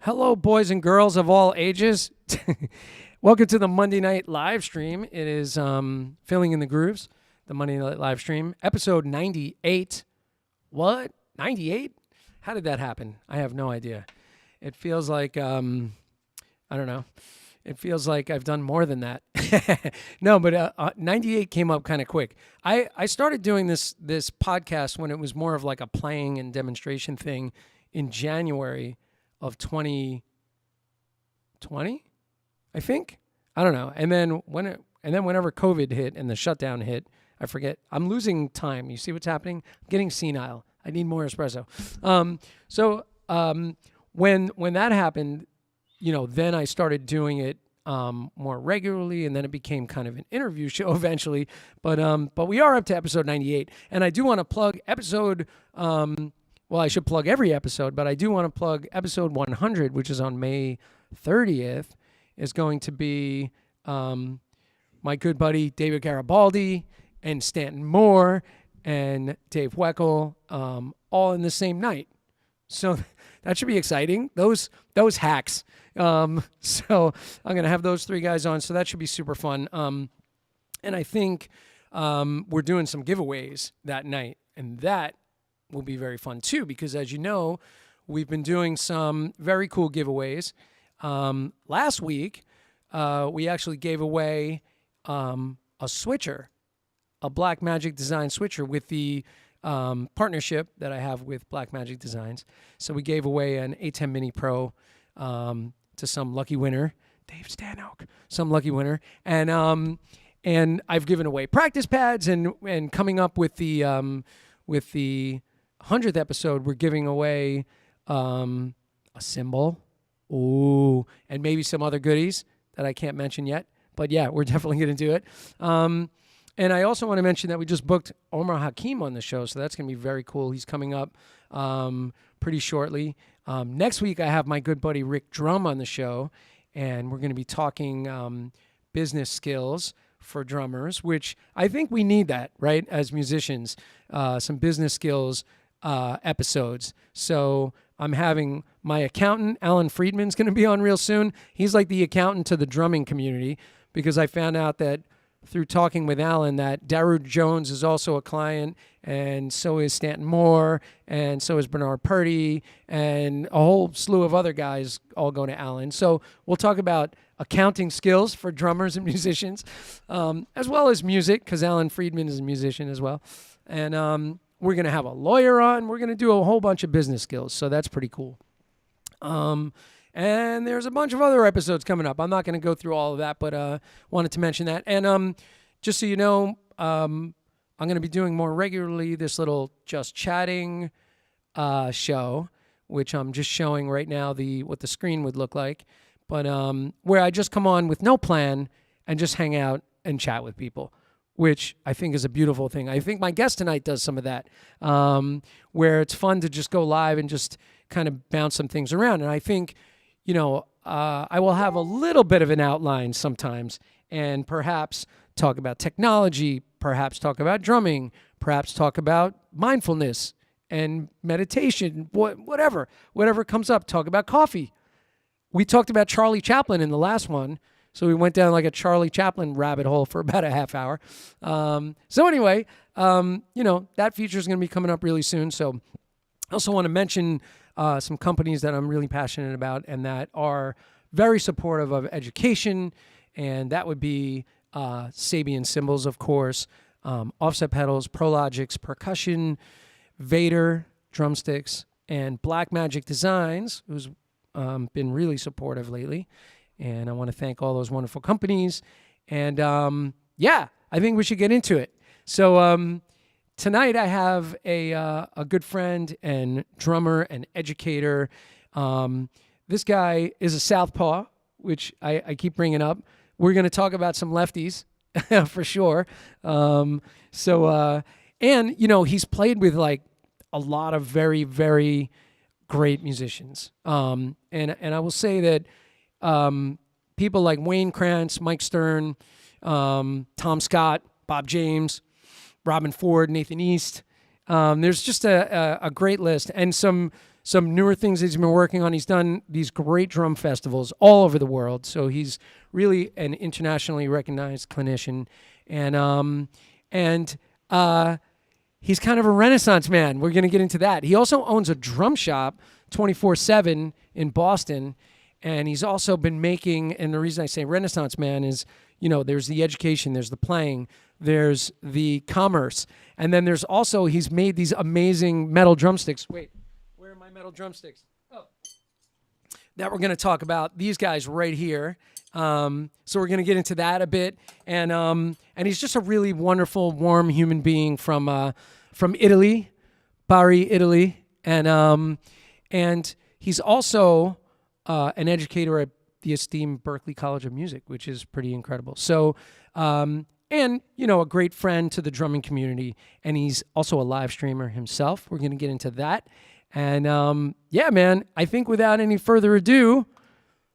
Hello, boys and girls of all ages. Welcome to the Monday night live stream. It is Filling in the Grooves, the Monday night live stream, episode 98. What? 98? How did that happen? I have no idea. It feels like, I don't know. It feels like I've done more than that. No, but 98 came up kind of quick. I started doing this podcast when it was more of like a playing and demonstration thing in January of 2020, I think. I don't know. And then whenever COVID hit and the shutdown hit, I forget. I'm losing time. You see what's happening? I'm getting senile. I need more espresso. When that happened, then I started doing it more regularly, and then it became kind of an interview show eventually. But we are up to episode 98, and I do want to plug episode. Well, I should plug every episode, but I do want to plug episode 100, which is on May 30th. Is going to be my good buddy David Garibaldi and Stanton Moore and Dave Weckl, all in the same night. So that should be exciting. Those hacks. So I'm going to have those three guys on. So that should be super fun. And I think we're doing some giveaways that night. And that will be very fun too, because as you know, we've been doing some very cool giveaways. Last week, we actually gave away a switcher, a Black Magic Design switcher with the partnership that I have with Black Magic Designs. So we gave away an A10 Mini Pro to some lucky winner, Dave Stanhope, some lucky winner, and I've given away practice pads, and coming up with the 100th episode, we're giving away a cymbal, and maybe some other goodies that I can't mention yet. But yeah, we're definitely going to do it. And I also want to mention that we just booked Omar Hakim on the show, so that's going to be very cool. He's coming up pretty shortly. Next week, I have my good buddy Rick Drum on the show, and we're going to be talking business skills for drummers, which I think we need that, right, as musicians, some business skills episodes. So I'm having my accountant, Alan Friedman's going to be on real soon. He's like the accountant to the drumming community, because I found out that through talking with Alan that Darude Jones is also a client, and so is Stanton Moore, and so is Bernard Purdy, and a whole slew of other guys all go to Alan. So we'll talk about accounting skills for drummers and musicians, as well as music, because Alan Friedman is a musician as well. And we're going to have a lawyer on. We're going to do a whole bunch of business skills, so that's pretty cool. And there's a bunch of other episodes coming up. I'm not going to go through all of that, but wanted to mention that. And just so you know, I'm going to be doing more regularly this little Just Chatting show, which I'm just showing right now what the screen would look like. But where I just come on with no plan and just hang out and chat with people, which I think is a beautiful thing. I think my guest tonight does some of that, where it's fun to just go live and just kind of bounce some things around. And I think, I will have a little bit of an outline sometimes, and perhaps talk about technology, perhaps talk about drumming, perhaps talk about mindfulness and meditation, whatever comes up. Talk about coffee. We talked about Charlie Chaplin in the last one, so we went down like a Charlie Chaplin rabbit hole for about a half hour. So anyway, that feature is going to be coming up really soon. So I also want to mention some companies that I'm really passionate about and that are very supportive of education, and that would be Sabian Cymbals, of course, Offset Pedals, Prologix Percussion, Vader Drumsticks, and Black Magic Designs, who's been really supportive lately. And I want to thank all those wonderful companies. And I think we should get into it. So tonight I have a good friend and drummer and educator. This guy is a southpaw, which I keep bringing up. We're going to talk about some lefties for sure. He's played with like a lot of very, very great musicians. And I will say that people like Wayne Krantz, Mike Stern, Tom Scott, Bob James, Robin Ford, Nathan East. There's just a great list, and some newer things that he's been working on. He's done these great drum festivals all over the world, so he's really an internationally recognized clinician, and he's kind of a Renaissance man. We're going to get into that. He also owns a drum shop 24/7 in Boston, And he's also been making, and the reason I say Renaissance man is, there's the education, there's the playing, there's the commerce, and then there's also, he's made these amazing metal drumsticks. Wait, where are my metal drumsticks? Oh, that we're going to talk about. These guys right here. So we're going to get into that a bit. And he's just a really wonderful, warm human being from Italy, Bari, Italy. And he's also an educator at the esteemed Berklee College of Music, which is pretty incredible. So, and, a great friend to the drumming community. And he's also a live streamer himself. We're going to get into that. And, yeah, man, I think without any further ado,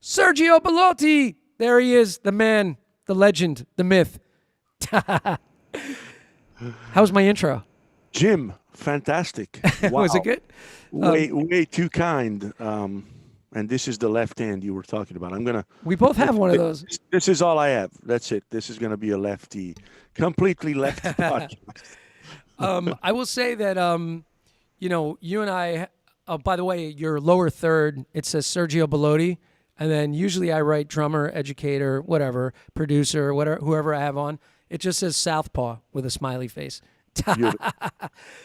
Sergio Bellotti. There he is, the man, the legend, the myth. How's my intro? Jim, fantastic. Wow. Was it good? Way too kind. And this is the left hand you were talking about. We both have one of those. This is all I have. That's it. This is going to be a completely lefty podcast. I will say that, you and I, by the way, your lower third, it says Sergio Bellotti. And then usually I write drummer, educator, whatever, producer, whatever, whoever I have on. It just says southpaw with a smiley face.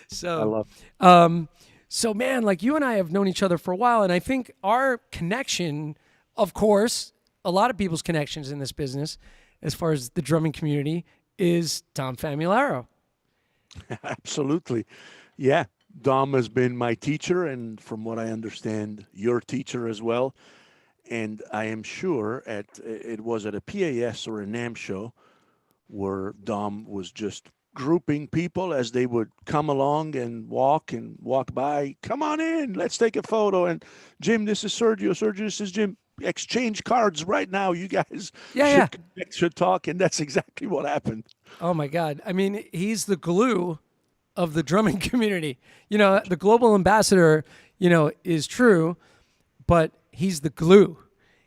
So, I love it. So man, like you and I have known each other for a while, and I think our connection, of course, a lot of people's connections in this business, as far as the drumming community, is Dom Famularo. Absolutely. Yeah. Dom has been my teacher, and from what I understand, your teacher as well. And I am sure it was at a PAS or a NAMM show where Dom was just grouping people as they would come along and walk by. Come on in, let's take a photo. And Jim, this is Sergio. Sergio, this is Jim. Exchange cards right now. You guys should talk. And that's exactly what happened. Oh, my God. I mean, he's the glue of the drumming community. The global ambassador, is true, but he's the glue.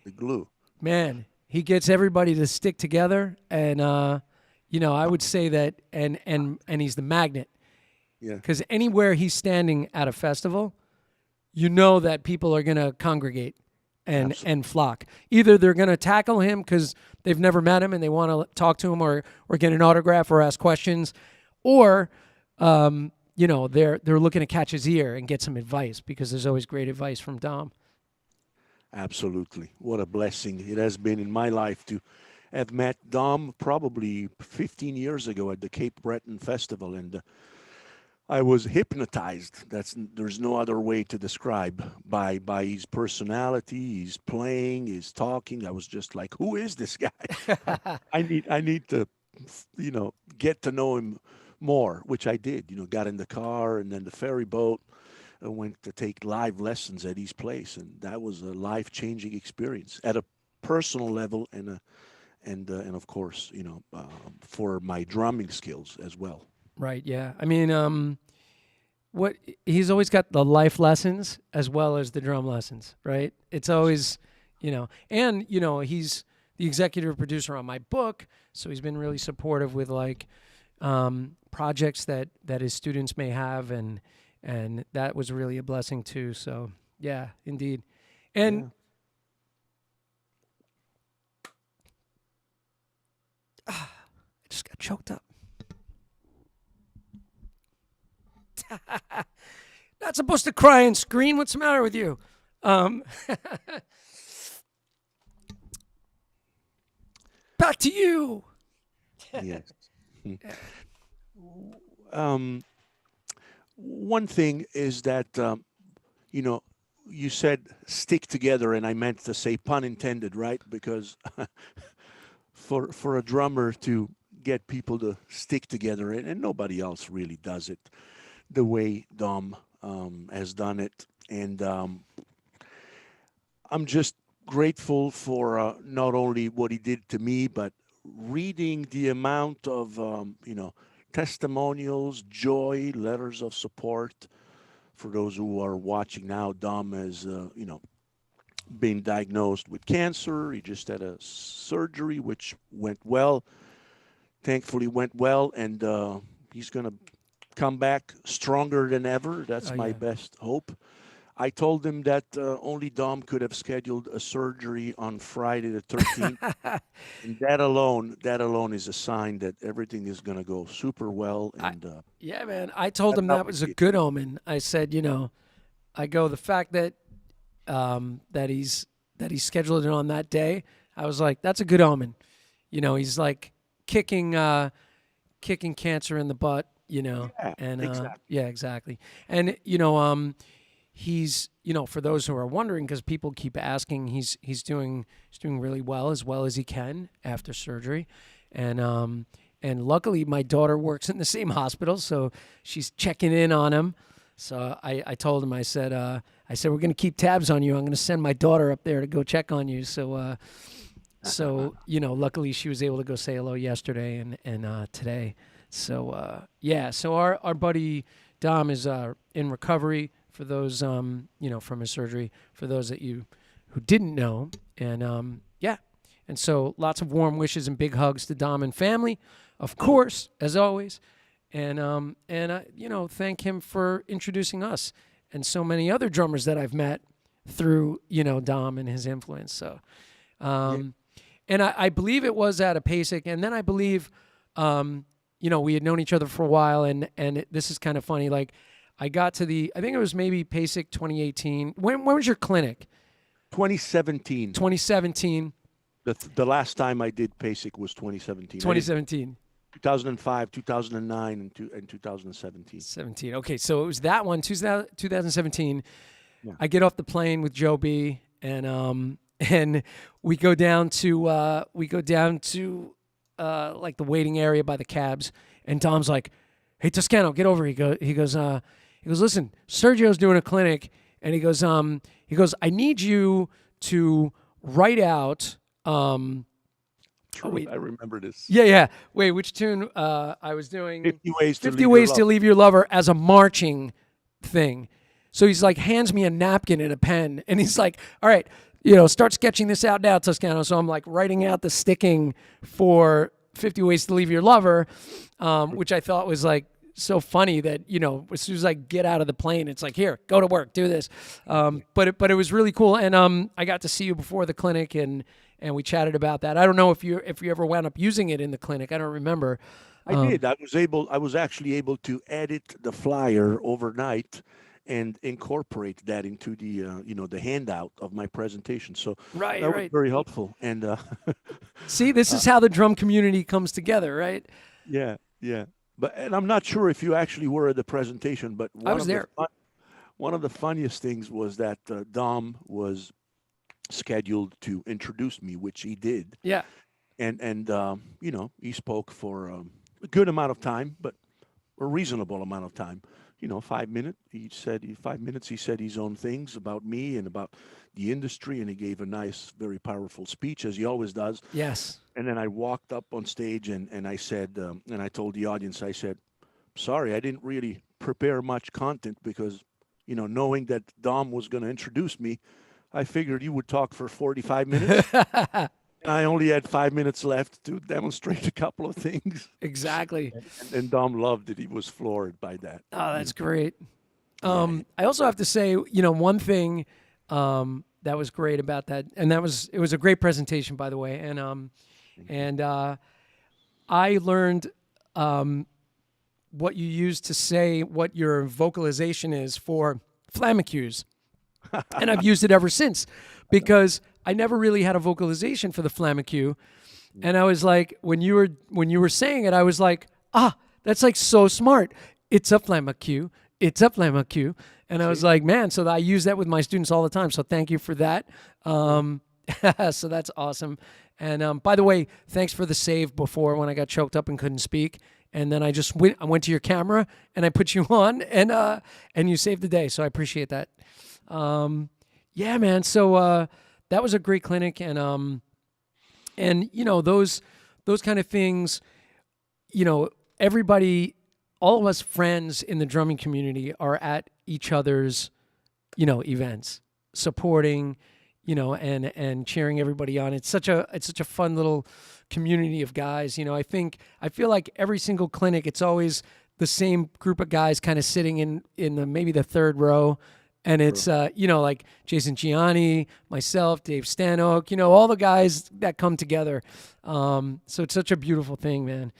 The glue. Man, he gets everybody to stick together, and I would say that, and he's the magnet. Yeah. Because anywhere he's standing at a festival, that people are going to congregate and flock. Either they're going to tackle him because they've never met him and they want to talk to him or get an autograph or ask questions, or they're looking to catch his ear and get some advice, because there's always great advice from Dom. Absolutely. What a blessing it has been in my life to have met Dom probably 15 years ago at the Cape Breton Festival. And I was hypnotized. There's no other way to describe by his personality, his playing, his talking. I was just like, who is this guy? I need to, get to know him more, which I did. Got in the car and then the ferry boat. I went to take live lessons at his place, and that was a life-changing experience at a personal level and of course, for my drumming skills as well. Right. Yeah. I mean, he's always got the life lessons as well as the drum lessons, right? It's always, and he's the executive producer on my book, so he's been really supportive with projects that his students may have, and that was really a blessing too. So yeah, indeed. And I just got choked up. Not supposed to cry and scream. What's the matter with you? Back to you. Yes. One thing is that, you said stick together, and I meant to say pun intended, right? Because for a drummer to get people to stick together, and nobody else really does it the way Dom has done it. And I'm just grateful for not only what he did to me, but reading the amount of, testimonials, joy, letters of support. For those who are watching now, Dom has, been diagnosed with cancer. He just had a surgery, which went well. Thankfully went well, and he's going to come back stronger than ever. That's my best hope. I told him that only Dom could have scheduled a surgery on Friday the 13th, and that alone is a sign that everything is going to go super well. I, And yeah, man. I told that's him how that we was a see it. good omen. I said, I go the fact that that he's scheduled it on that day. I was like, that's a good omen. He's like kicking kicking cancer in the butt. Yeah, And exactly. yeah, exactly. And he's for those who are wondering, because people keep asking, he's doing really well as he can after surgery, and luckily my daughter works in the same hospital, so she's checking in on him. So I told him, I said we're gonna keep tabs on you. I'm gonna send my daughter up there to go check on you. So luckily she was able to go say hello yesterday and today. So yeah, so our buddy Dom is in recovery, for those from his surgery, for those who didn't know. And yeah, and so lots of warm wishes and big hugs to Dom and family, of course, as always. And thank him for introducing us and so many other drummers that I've met through Dom and his influence. So Yeah. and I believe it was at a PASIC, and then I believe we had known each other for a while, and this is kind of funny. Like, I got to I think it was maybe PASIC 2018. When was your clinic? 2017. 2017. The last time I did PASIC was 2017. 2017. 2005, 2009, and 2017. 17. Okay, so it was that one, 2017. Yeah. I get off the plane with Joe B, and we go down to like the waiting area by the cabs, and Dom's like, "Hey, Toscano, get over." He goes, "Listen, Sergio's doing a clinic," and he goes, "I need you to write out." True, wait. I remember this. Yeah. Wait, which tune? I was doing 50 ways to 50 leave ways your to love. leave your lover as a marching thing. So he's like, hands me a napkin and a pen, and he's like, "All right, start sketching this out now, Toscano." So I'm like writing out the sticking for 50 ways to leave your lover, which I thought was like so funny that as soon as I get out of the plane, it's like, "Here, go to work, do this." But it was really cool, and I got to see you before the clinic, and we chatted about that. I don't know if you ever wound up using it in the clinic. I don't remember. I did. I was actually able to edit the flyer overnight and incorporate that into the handout of my presentation. So Right. that was very helpful. And See, this is how the drum community comes together, right? yeah. And I'm not sure if you actually were at the presentation, but I was there. One of the funniest things was that Dom was scheduled to introduce me, which he did. Yeah. And he spoke for a good amount of time, but a reasonable amount of time. 5 minutes. 5 minutes. He said his own things about me and about the industry, and he gave a nice, very powerful speech, as he always does. Yes. And then I walked up on stage and I said, and I told the audience, I said, "Sorry, I didn't really prepare much content because, knowing that Dom was going to introduce me, I figured you would talk for 45 minutes." And I only had 5 minutes left to demonstrate a couple of things. Exactly. And Dom loved it. He was floored by that. Oh, that's great. I also have to say, one thing that was great about that, and it was a great presentation, by the way. And I learned what you use to say what your vocalization is for flammacues. And I've used it ever since, because I never really had a vocalization for the flammacue. And I was like, when you were saying it, I was like, that's like so smart. It's a flammacue. It's a flammacue. And I was like, man, so I use that with my students all the time. So thank you for that. So that's awesome. And by the way, thanks for the save before when I got choked up and couldn't speak. And then I went to your camera and I put you on, and you saved the day. So I appreciate that. Yeah, man. So that was a great clinic, and those kind of things. Everybody, all of us friends in the drumming community are at each other's, events, supporting, and cheering everybody on. It's such a fun little community of guys. I feel like every single clinic, it's always the same group of guys kind of sitting in maybe the third row, And it's, like Jason Gianni, myself, Dave Stanhope, all the guys that come together. So it's such a beautiful thing, man.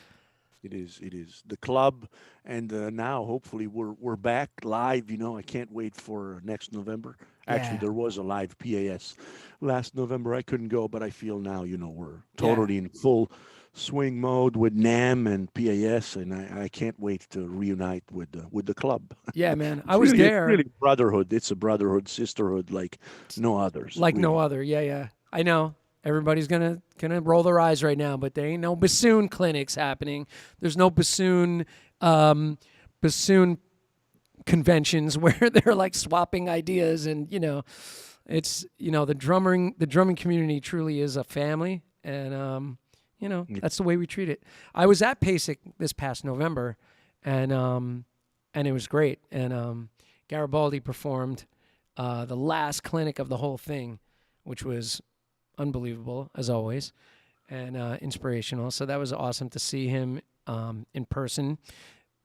It is. It is the club, and now hopefully we're back live. I can't wait for next November. Actually, Yeah. there was a live PAS last November. I couldn't go, but I feel now, we're Yeah. totally in full swing mode with NAM and PAS, and I can't wait to reunite with the club. Yeah, man. I It's was really, it's there really brotherhood. It's a brotherhood, sisterhood like no others. like no Really. other. Yeah, yeah. I know. Everybody's gonna roll their eyes right now, but there ain't no bassoon clinics happening. There's no bassoon conventions where they're like swapping ideas, and it's the drumming community truly is a family, and that's the way we treat it. I was at PASIC this past November, and it was great. And Garibaldi performed the last clinic of the whole thing, which was unbelievable as always, and inspirational. So that was awesome to see him in person,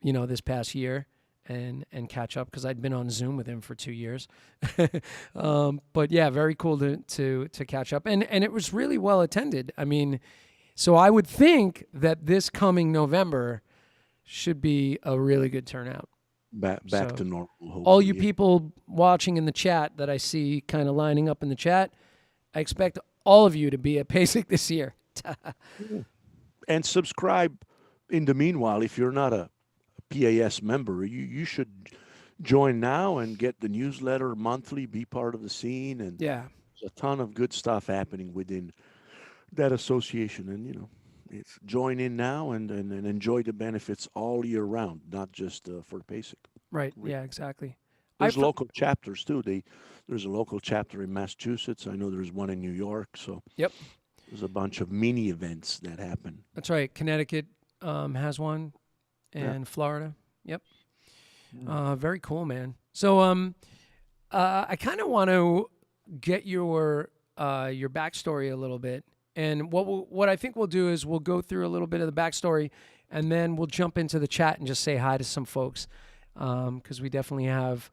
this past year. And catch up because I'd been on Zoom with him for 2 years, but yeah, very cool to catch up, and it was really well attended. I mean, so I would think that this coming November should be a really good turnout. Back So, to normal. all you Hopefully. people watching in the chat that I see kind of lining up in the chat, I expect all of you to be at PASIC this year. And subscribe in the meanwhile if you're not a PAS member. You should join now and get the newsletter monthly, be part of the scene, and Yeah. there's a ton of good stuff happening within that association. And it's join in now and enjoy the benefits all year round, not just for PASIC. Right. Yeah, exactly. There's I local chapters too. There's a local chapter in Massachusetts. I know there's one in New York. So Yep. there's a bunch of mini events that happen. That's right. Connecticut has one, Yeah. and Florida. Yep. Yeah. Very cool, man. So I kind of want to get your backstory a little bit, and what I think we'll do is we'll go through a little bit of the backstory, and then we'll jump into the chat and just say hi to some folks, because we definitely have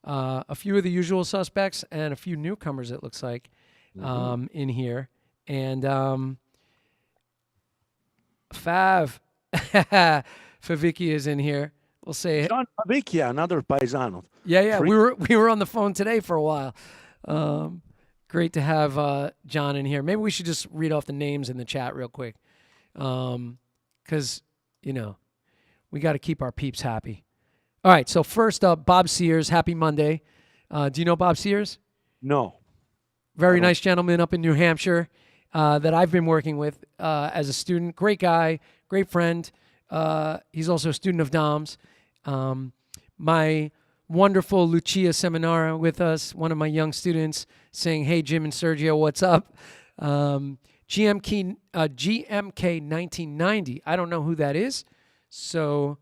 a few of the usual suspects and a few newcomers. It looks like in here, and Fav. Favicki is in here. We'll say John Pavicchia, another paisano. yeah. Free- We were on the phone today for a while. Great to have John in here. Maybe we should just read off the names in the chat real quick, because we got to keep our peeps happy. All right. So first up, Bob Sears. Happy Monday. Do you know Bob Sears? No. Very I don't. nice gentleman up in New Hampshire that I've been working with as a student. Great guy, great friend. He's also a student of Dom's. My wonderful Lucia Seminara with us, one of my young students, saying, "Hey, Jim and Sergio, what's up?" GMK 1990. I don't know who that is. So,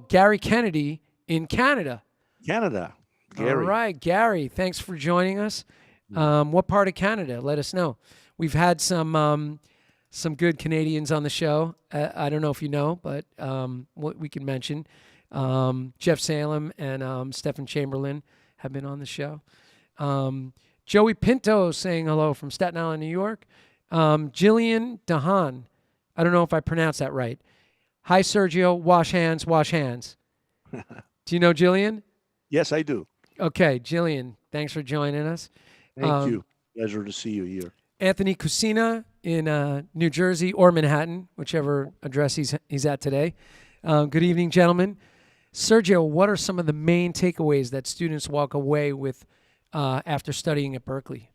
Gary Kennedy in Canada. Canada. Gary. All right, Gary, thanks for joining us. What part of Canada? Let us know. We've had some good Canadians on the show. I don't know if you know, but what we can mention. Jeff Salem and Stefan Chamberlain have been on the show. Joey Pinto saying hello from Staten Island, New York. Jillian Dahan. I don't know if I pronounced that right. Hi, Sergio. Wash hands, wash hands. Do you know Jillian? Yes, I do. Okay, Jillian, thanks for joining us. Thank you. Pleasure to see you here. Anthony Cusina in New Jersey or Manhattan, whichever address he's at today. Good evening, gentlemen. Sergio, what are some of the main takeaways that students walk away with after studying at Berkeley?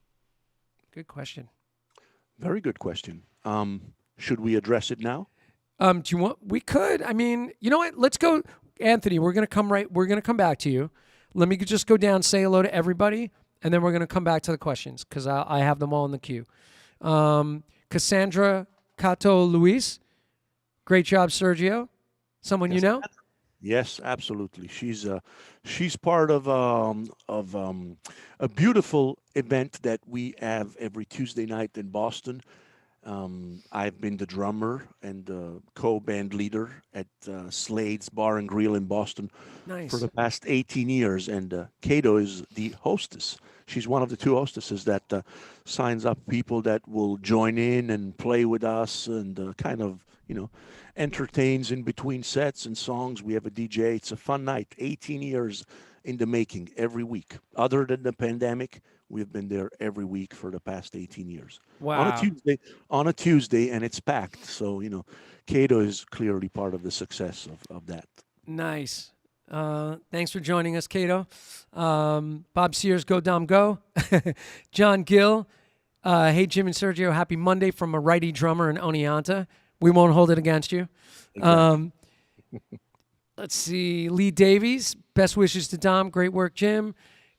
Good question. Very good question. Should we address it now? Do you want? We could. I mean, you know what? Let's go, Anthony. We're gonna come back to you. Let me just go down, say hello to everybody, and then we're gonna come back to the questions because I have them all in the queue. Cassandra Cato Luis, great job, Sergio. Someone you know? Yes, absolutely. She's part of a beautiful event that we have every Tuesday night in Boston. I've been the drummer and the co-band leader at Slade's Bar and Grill in Boston for Nice. the past 18 years. And Cato is the hostess. She's one of the two hostesses that signs up people that will join in and play with us and kind of, entertains in between sets and songs. We have a DJ. It's a fun night. 18 years in the making every week. Other than the pandemic, we've been there every week for the past 18 years. On a Wow. Tuesday, on a Tuesday, and it's packed. So, Cato is clearly part of the success of that. Nice. Thanks for joining us, Cato. Bob Sears, go Dom, go. John Gill, hey Jim and Sergio, happy Monday from a righty drummer in Oneonta. We won't hold it against you. Exactly. Let's see, Lee Davies, best wishes to Dom, great work, Jim.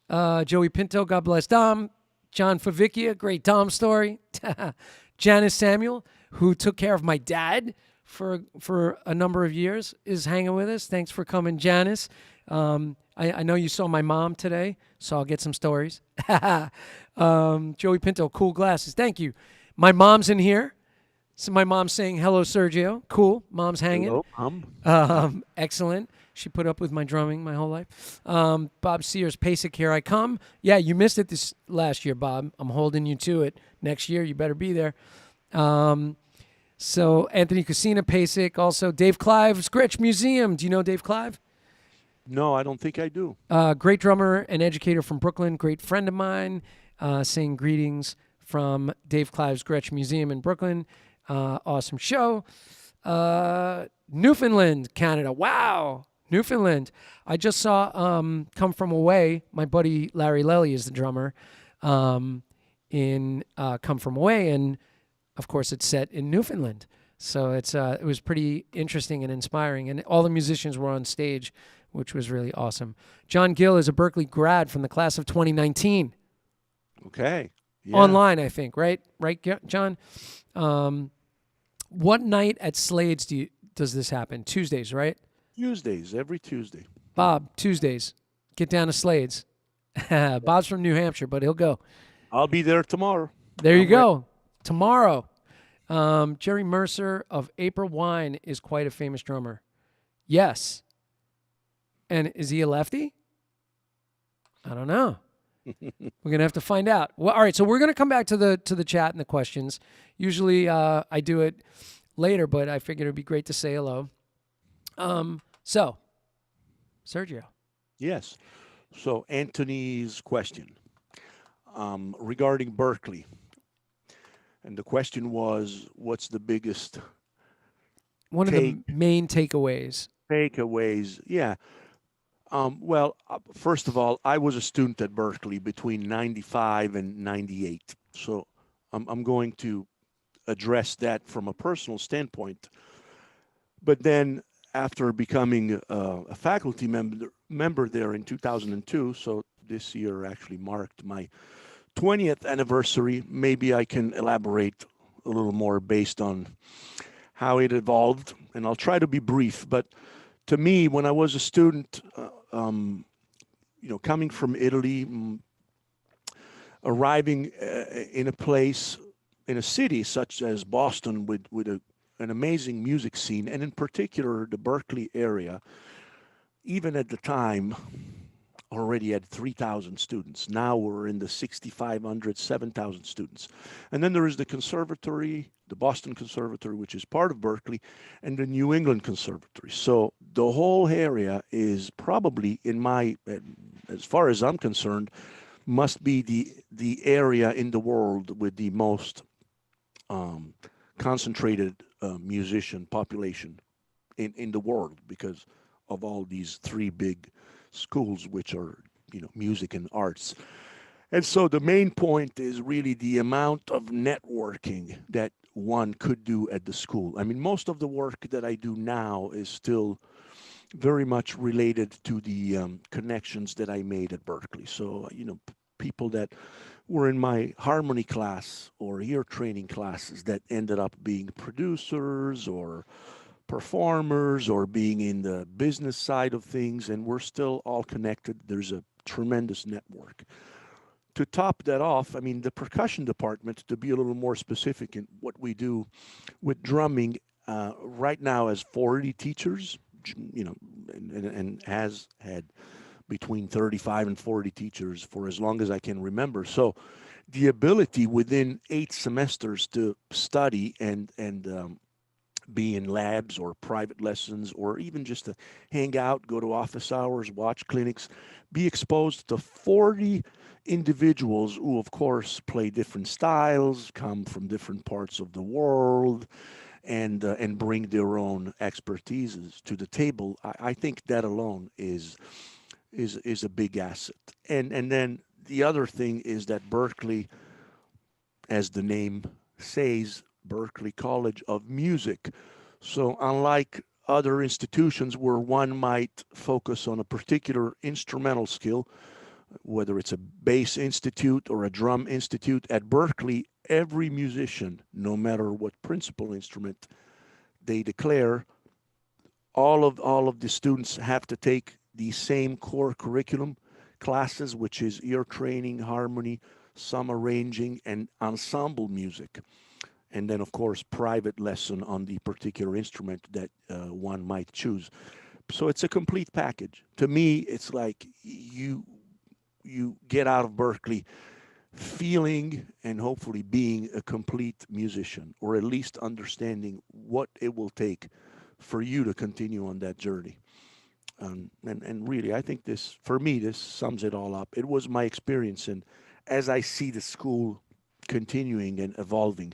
Joey Pinto, God bless Dom. John Favicchia, great Dom story. Janice Samuel, who took care of my dad for a number of years, is hanging with us. Thanks for coming, Janice. I know you saw my mom today, so I'll get some stories. Joey Pinto, cool glasses. Thank you. My mom's in here. So my mom's saying, hello, Sergio. Cool. Mom's hanging. Hello. Excellent. She put up with my drumming my whole life. Bob Sears, PASIC, here I come. Yeah, you missed it this last year, Bob. I'm holding you to it. Next year, you better be there. So Anthony Casina, PASIC. Also, Dave Clive's Gretsch Museum. Do you know Dave Clive? No, I don't think I do. Great drummer and educator from Brooklyn. Great friend of mine. Saying greetings from Dave Clive's Gretsch Museum in Brooklyn. Awesome show. Newfoundland, Canada. Wow. Newfoundland. I just saw Come From Away. My buddy Larry Lelly is the drummer in Come From Away. And, of course, it's set in Newfoundland. So it was pretty interesting and inspiring. And all the musicians were on stage, which was really awesome. John Gill is a Berkeley grad from the class of 2019. Okay. Yeah. Online, I think, right? Right, John? What night at Slade's does this happen? Tuesdays, right? Tuesdays, every Tuesday. Bob, Tuesdays. Get down to Slade's. Bob's from New Hampshire, but he'll go. I'll be there tomorrow. There you go. Tomorrow. Jerry Mercer of April Wine is quite a famous drummer. Yes. And is he a lefty? I don't know. We're gonna have to find out. Well, all right. So we're gonna come back to the chat and the questions. Usually I do it later, but I figured it'd be great to say hello. So, Sergio. Yes. So Anthony's question regarding Berkeley, and the question was, what's the biggest One of the main takeaways. takeaways? Yeah. Well, first of all, I was a student at Berkeley between 95 and 98. So I'm going to address that from a personal standpoint. But then after becoming a faculty member there in 2002, so this year actually marked my 20th anniversary, maybe I can elaborate a little more based on how it evolved. And I'll try to be brief, but to me, when I was a student, coming from Italy, arriving in a place, in a city such as Boston with an amazing music scene, and in particular the Berkeley area, even at the time, already had 3,000 students. Now we're in the 6,500, 7,000 students. And then there is the conservatory, the Boston Conservatory, which is part of Berkeley, and the New England Conservatory. So the whole area is probably, as far as I'm concerned, must be the area in the world with the most concentrated musician population in the world, because of all these three big schools, which are, music and arts. And so the main point is really the amount of networking that one could do at the school. I mean, most of the work that I do now is still very much related to the connections that I made at Berkeley. So, people that were in my harmony class or ear training classes that ended up being producers or performers or being in the business side of things, and we're still all connected. There's a tremendous network. to top that off, I mean, the percussion department, to be a little more specific in what we do with drumming, right now has 40 teachers, and has had between 35 and 40 teachers for as long as I can remember. So the ability within 8 semesters to study and be in labs or private lessons, or even just to hang out, go to office hours, watch clinics, be exposed to 40 individuals who, of course, play different styles, come from different parts of the world, and bring their own expertises to the table. I think that alone is a big asset. And then the other thing is that Berkeley, as the name says, Berklee College of Music. So unlike other institutions where one might focus on a particular instrumental skill, whether it's a bass institute or a drum institute, at Berkeley, every musician, no matter what principal instrument they declare, all of the students have to take the same core curriculum classes, which is ear training, harmony, some arranging, and ensemble music. And then, of course, private lesson on the particular instrument that one might choose. So it's a complete package. To me, it's like you get out of Berkeley feeling and hopefully being a complete musician, or at least understanding what it will take for you to continue on that journey. And really, I think this, for me, this sums it all up. It was my experience, and as I see the school continuing and evolving,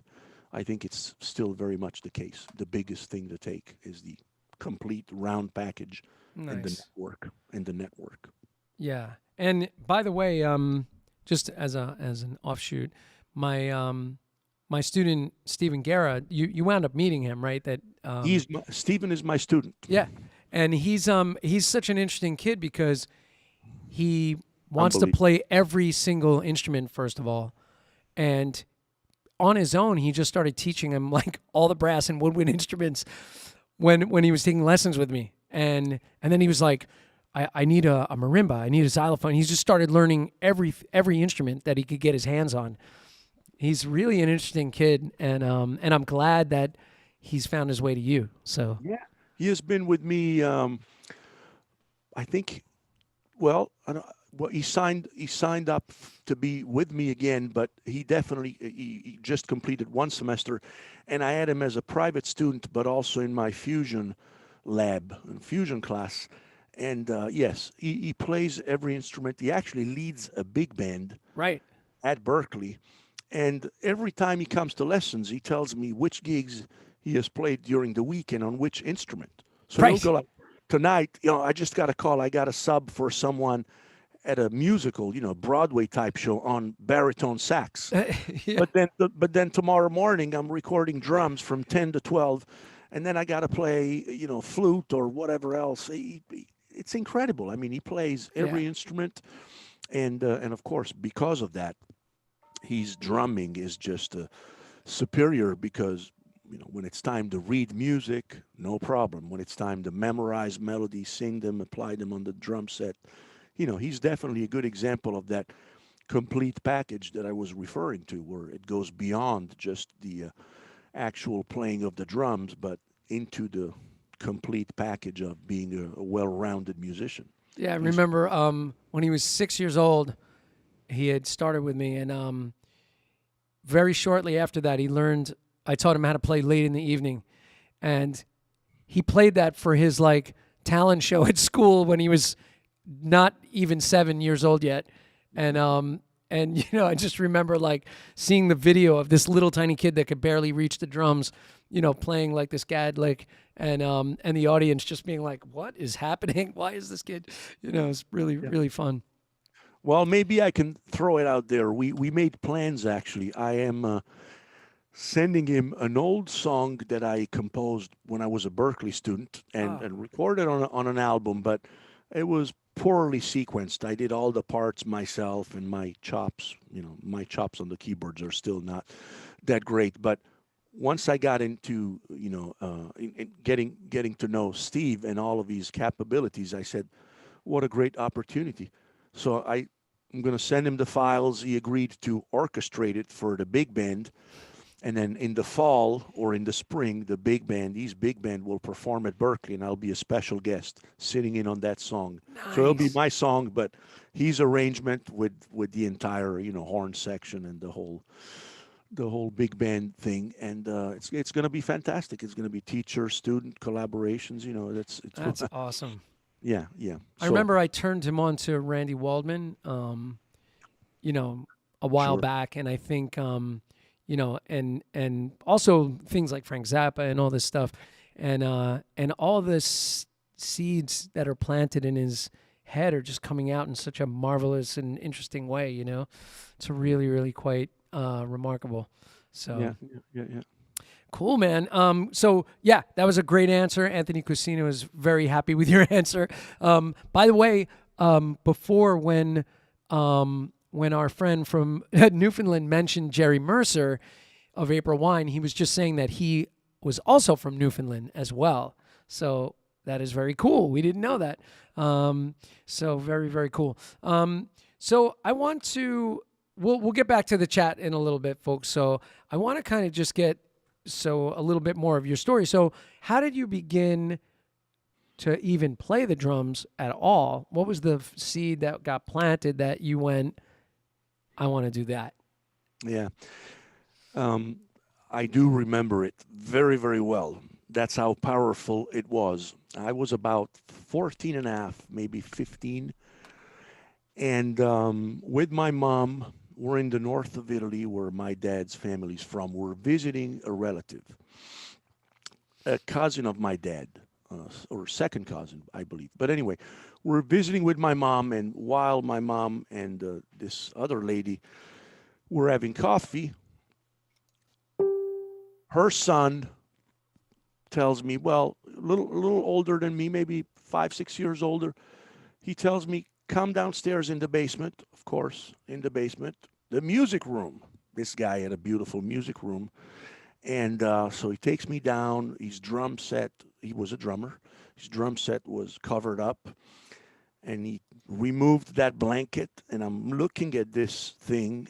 I think it's still very much the case. The biggest thing to take is the complete round package and the Nice. network and the network. Yeah. And by the way, just as an offshoot, my student Stephen Guerra, you wound up meeting him, right? That Stephen is my student. yeah, and he's such an interesting kid because he wants to Unbelievable. play every single instrument first of all, and on his own he just started teaching him like all the brass and woodwind instruments when he was taking lessons with me, and then he was like, I need a marimba, I need a xylophone. He just started learning every instrument that he could get his hands on. He's really an interesting kid, and I'm glad that he's found his way to you. So Yeah, he has been with me. I think. Well, I don't, well, he signed up to be with me again, but he just completed 1 semester, and I had him as a private student, but also in my fusion lab and fusion class. And yes, he plays every instrument. He actually leads a big band right, at Berkeley. And every time he comes to lessons, he tells me which gigs he has played during the week and on which instrument. So he'll right, go like, tonight, I just got a call. I got a sub for someone at a musical, Broadway type show on baritone sax. yeah, But then tomorrow morning, I'm recording drums from 10 to 12, and then I got to play, flute or whatever else. It's incredible. I mean, he plays yeah, every instrument, and of course, because of that, his drumming is just superior because when it's time to read music, no problem. When it's time to memorize melodies, sing them, apply them on the drum set, he's definitely a good example of that complete package that I was referring to, where it goes beyond just the actual playing of the drums, but into the complete package of being a well-rounded musician. yeah. I He's remember when he was 6 years old, he had started with me, and very shortly after that, he learned. I taught him how to play late in the evening, and he played that for his like talent show at school when he was not even 7 years old yet. And I just remember like seeing the video of this little tiny kid that could barely reach the drums, playing like this gad lick, and the audience just being like, "What is happening? Why is this kid?" It's really Yeah. really fun. Well, maybe I can throw it out there. We made plans actually. I am sending him an old song that I composed when I was a Berkeley student and, Ah, and recorded on an album, but it was poorly sequenced. I did all the parts myself, and my chops on the keyboards are still not that great. But once I got into, in getting to know Steve and all of his capabilities, I said, what a great opportunity. So I I'm going to send him the files. He agreed to orchestrate it for the big band. And then in the fall or in the spring, these big band will perform at Berkeley, and I'll be a special guest sitting in on that song. So it'll be Nice. my song, but his arrangement with the entire, horn section and the whole big band thing, and it's going to be fantastic. It's going to be teacher student collaborations. It's That's awesome. yeah, yeah. I So remember I turned him on to Randy Waldman, you know, a while sure, back, and I think, and also things like Frank Zappa and all this stuff, and all this seeds that are planted in his head are just coming out in such a marvelous and interesting way. It's really, really quite remarkable. yeah, So. yeah, yeah, yeah. Cool, man. So yeah, that was a great answer. Anthony Cusino is very happy with your answer. By the way, before when our friend from Newfoundland mentioned Jerry Mercer of April Wine, he was just saying that he was also from Newfoundland as well. So that is very cool. We didn't know that. So very, very cool. So I want to. We'll get back to the chat in a little bit, folks. So I want to kind of just get a little bit more of your story. So how did you begin to even play the drums at all? What was the seed that got planted that you went, I want to do that? Yeah. Um, I do remember it very, very well. That's how powerful it was. I was about 14 and a half, maybe 15. And with my mom, we're in the north of Italy where my dad's family's from. We're visiting a relative, a cousin of my dad, or second cousin, I believe. But anyway, we're visiting with my mom, and while my mom and this other lady were having coffee, her son tells me, well, a little older than me, maybe 5, 6 years older. He tells me, come downstairs in the basement, of course, in the basement, the music room. This guy had a beautiful music room. And so he takes me down. His drum set, he was a drummer. His drum set was covered up. And he removed that blanket. And I'm looking at this thing,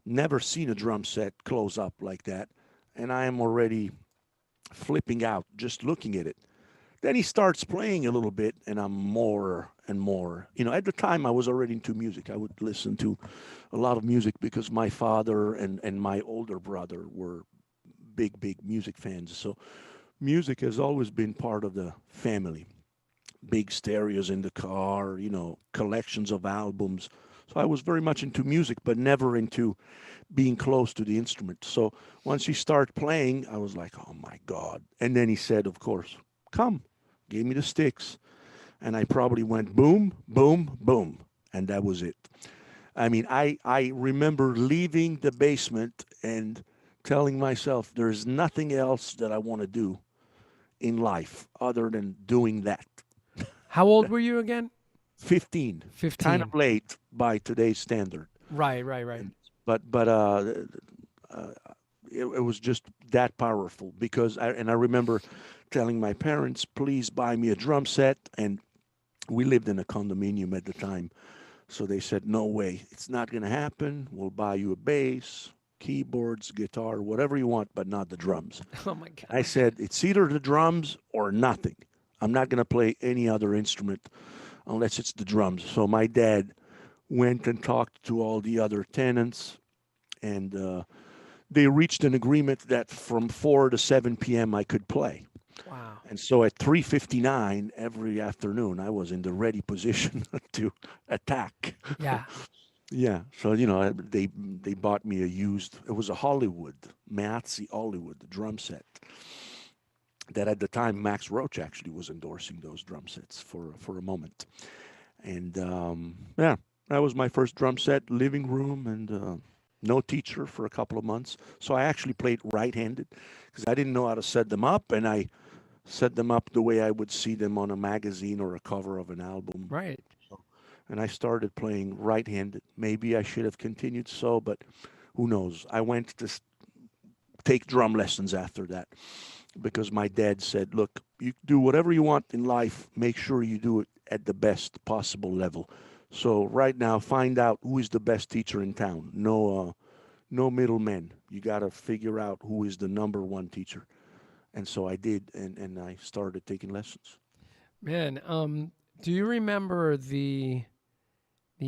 never seen a drum set close up like that. And I am already flipping out just looking at it. Then he starts playing a little bit, and I'm more and more. At the time, I was already into music. I would listen to a lot of music because my father and my older brother were big, big music fans. So music has always been part of the family. Big stereos in the car, collections of albums. So I was very much into music, but never into being close to the instrument. So once he started playing, I was like, oh my God. And then he said, of course, come, gave me the sticks. And I probably went boom, boom, boom. And that was it. I mean, I remember leaving the basement and telling myself there's nothing else that I want to do in life other than doing that. How old were you again? 15, kind of 15. late by today's standard. Right. But it was just that powerful because I remember telling my parents, please buy me a drum set. And we lived in a condominium at the time. So they said, no way, it's not going to happen. We'll buy you a bass, keyboards, guitar, whatever you want, but not the drums. Oh my God. I said, it's either the drums or nothing. I'm not going to play any other instrument unless it's the drums. So my dad went and talked to all the other tenants, and they reached an agreement that from 4 to 7 p.m. I could play. Wow. And so at 3:59 every afternoon, I was in the ready position to attack. Yeah. Yeah. So, they bought me a used, it was a Hollywood, Meazzi Hollywood drum set that at the time Max Roach actually was endorsing those drum sets for a moment. And yeah, that was my first drum set, living room, and no teacher for a couple of months. So I actually played right-handed because I didn't know how to set them up, and I set them up the way I would see them on a magazine or a cover of an album. Right. And I started playing right-handed. Maybe I should have continued so, but who knows? I went to take drum lessons after that because my dad said, look, you do whatever you want in life. Make sure you do it at the best possible level. So right now, find out who is the best teacher in town. No middlemen. You got to figure out who is the number one teacher. And so I did, and I started taking lessons. Man, do you remember the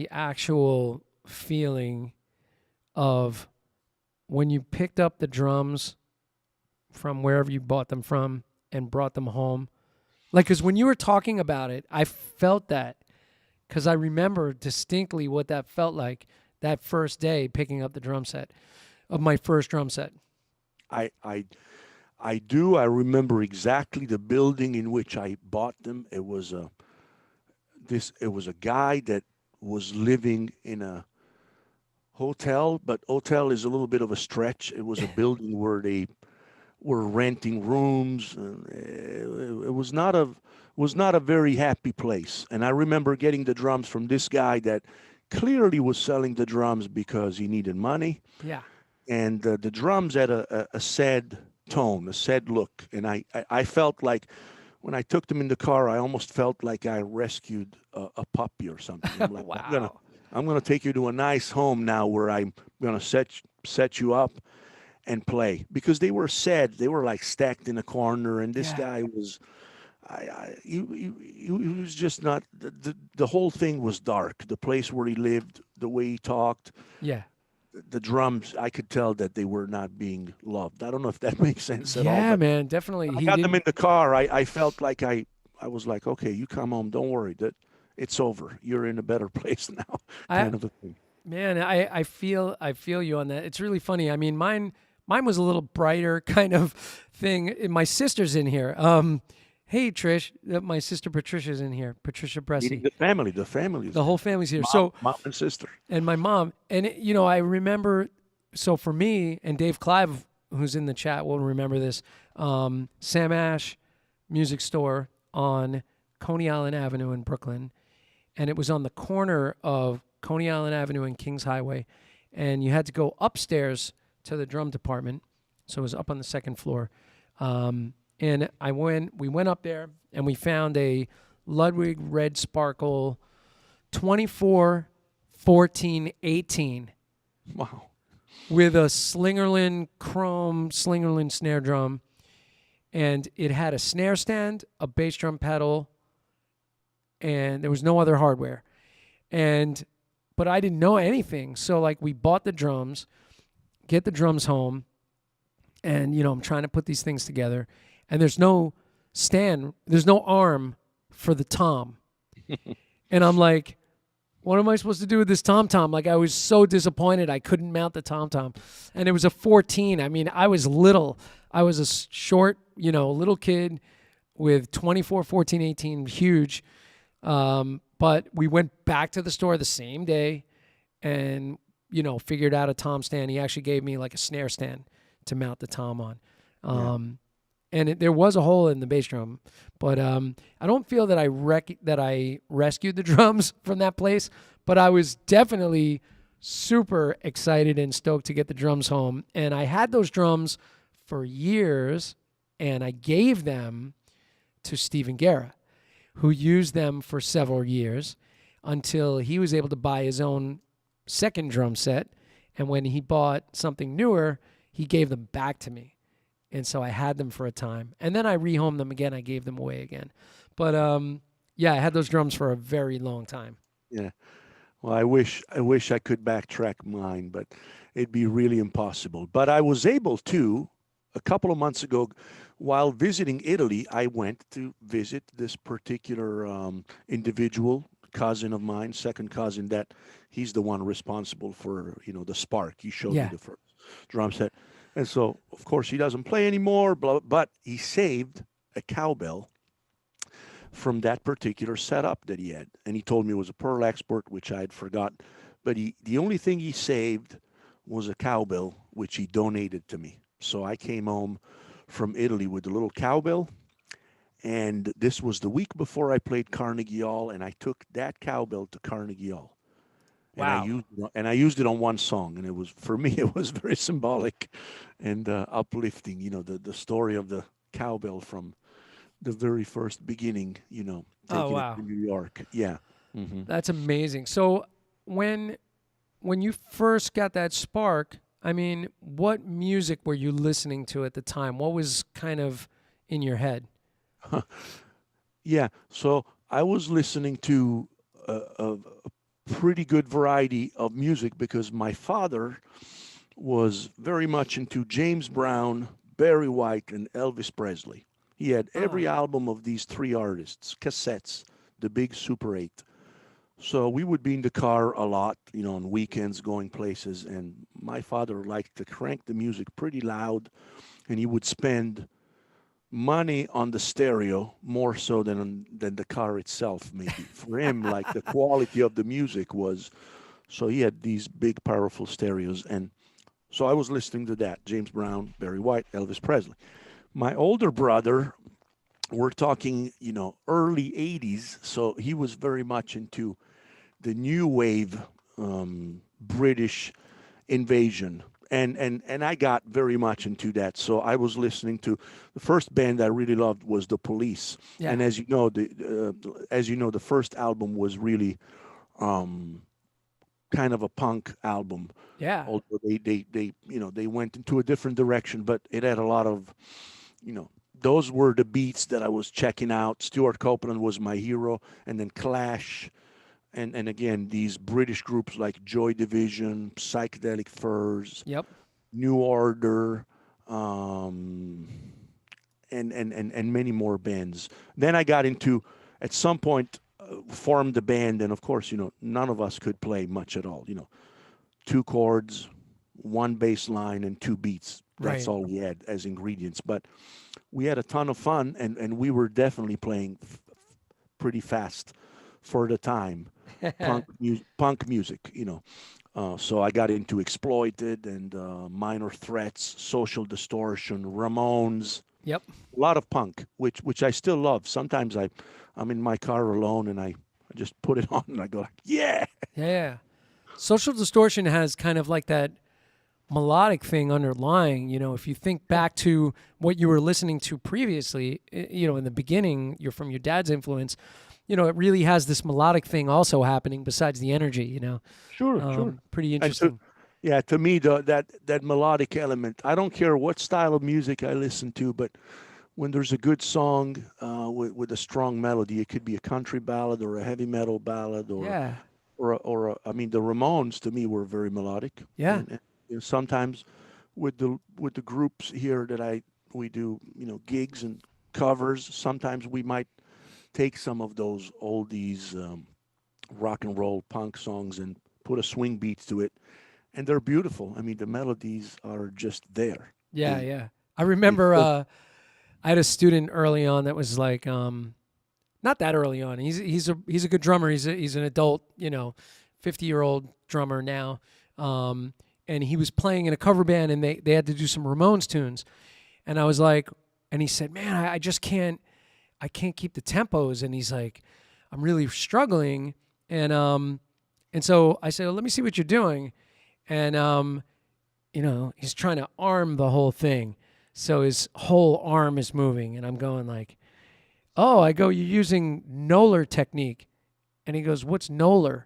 actual feeling of when you picked up the drums from wherever you bought them from and brought them home? Like, because when you were talking about it, I felt that because I remember distinctly what that felt like that first day picking up the drum set of my first drum set. I I I do. I remember exactly the building in which I bought them. It was a guy that was living in a hotel, but hotel is a little bit of a stretch. It was a building where they were renting rooms. And it was not a very happy place. And I remember getting the drums from this guy that clearly was selling the drums because he needed money. Yeah. And the drums had a sad tone, a sad look. And I felt like when I took them in the car, I almost felt like I rescued a puppy or something. I'm like, Wow. I'm gonna take you to a nice home now where I'm gonna set you up and play because they were sad. They were like stacked in a corner, and this Yeah. guy was, he was just not. The whole thing was dark. The place where he lived, the way he talked, Yeah. the drums. I could tell that they were not being loved. I don't know if that makes sense at all, Yeah, but man, definitely. I He got them didn't. in the car. I felt like I was like, okay, you come home. Don't worry. That it's over. You're in a better place now, I kind of a thing. Man, I feel you on that. It's really funny. I mean, mine was a little brighter kind of thing. My sister's in here. Hey Trish, my sister Patricia's in here. Patricia Meeting Bressy. the family is The there. whole family's here. So, Mom and sister. and my mom, and you know, I remember. So for me and Dave Clive, who's in the chat, will remember this. Sam Ash Music Store on Coney Island Avenue in Brooklyn, and it was on the corner of Coney Island Avenue and Kings Highway, and you had to go upstairs to the drum department. So it was up on the second floor. And we went up there and we found a Ludwig Red Sparkle 24 14 18 Wow. with a Slingerland chrome Slingerland snare drum. And it had a snare stand, a bass drum pedal, and there was no other hardware. But I didn't know anything. So like we bought the drums, get the drums home, and you know, I'm trying to put these things together, and there's no stand, there's no arm for the tom. And I'm like, what am I supposed to do with this tom-tom? Like I was so disappointed I couldn't mount the tom-tom. And it was a 14. I mean, I was little. I was a short, you know, little kid with 24, 14, 18, huge. But we went back to the store the same day and, you know, figured out a tom stand. He actually gave me like a snare stand to mount the tom on. And there was a hole in the bass drum, but I don't feel that I rescued the drums from that place, but I was definitely super excited and stoked to get the drums home. And I had those drums for years, and I gave them to Stephen Guerra, who used them for several years until he was able to buy his own second drum set. And when he bought something newer, he gave them back to me. And so I had them for a time. And then I rehomed them again. I gave them away again. But yeah, I had those drums for a very long time. Yeah. Well, I wish I could backtrack mine, but it'd be really impossible. But I was able to a couple of months ago while visiting Italy. I went to visit this particular individual, cousin of mine, second cousin, that he's the one responsible for, you know, the Spark. He showed me the first drum set. And so, of course, he doesn't play anymore, but he saved a cowbell from that particular setup that he had. And he told me it was a Pearl Export, which I had forgotten. But the only thing he saved was a cowbell, which he donated to me. So I came home from Italy with a little cowbell. And this was the week before I played Carnegie Hall, and I took that cowbell to Carnegie Hall. Wow. And I used it on one song, and it was, for me, it was very symbolic and uplifting. You know, the story of the cowbell from the very first beginning. You know, Oh, taking it wow. to New York. Yeah. Hmm. That's amazing. So when you first got that spark, I mean, what music were you listening to at the time? What was kind of in your head? Yeah, so I was listening to a pretty good variety of music because my father was very much into James Brown, Barry White, and Elvis Presley. He had every Ah, album of these three artists, cassettes, the big Super 8. So we would be in the car a lot, on weekends going places, and my father liked to crank the music pretty loud, and he would spend money on the stereo more so than the car itself maybe. For him, like the quality of the music was, so he had these big powerful stereos, and so I was listening to that, James Brown, Barry White, Elvis Presley. My older brother, we're talking, early 80s, so he was very much into the new wave, British invasion. And I got very much into that. So I was listening to the first band I really loved was the Police. yeah, And as you know, the first album was really um, kind of a punk album. yeah, Although they went into a different direction, but it had a lot of, you know, those were the beats that I was checking out. Stuart Copeland was my hero, and then Clash, and again these British groups like Joy Division, Psychedelic Furs, yep, New Order, um, and many more bands. Then I got into, at some point, formed the band, and of course, none of us could play much at all. Two chords, one bass line, and two beats. That's right. all we had as ingredients. But we had a ton of fun, and we were definitely playing pretty fast for the time. Punk music. So I got into Exploited and Minor Threats, Social Distortion, Ramones, Yep. a lot of punk, which I still love. Sometimes I'm in my car alone and I just put it on and I go, yeah. Yeah. Social distortion has kind of like that melodic thing underlying. If you think back to what you were listening to previously, in the beginning, you're from your dad's influence. It really has this melodic thing also happening besides the energy. Sure, sure. Pretty And to interesting. Yeah, to me, that melodic element. I don't care what style of music I listen to, but when there's a good song with a strong melody, it could be a country ballad or a heavy metal ballad Yeah. I mean, the Ramones to me were very melodic, Yeah. and sometimes with the groups here that we do, gigs and covers. Sometimes we might take some of those oldies, rock and roll punk songs and put a swing beat to it, and they're beautiful. I mean, the melodies are just there. Yeah. They Yeah. I they remember feel I had a student early on that was like, not that early on. He's a good drummer. He's an adult, 50-year-old drummer now. And he was playing in a cover band, and they had to do some Ramones tunes. And I was like, and he said, "Man, I just can't keep the tempos." And he's like, "I'm really struggling." And so I said, well, "Let me see what you're doing." And he's trying to arm the whole thing, so his whole arm is moving, and I'm going like, "Oh," I go, "You're using Noller technique." And he goes, "What's Noller?"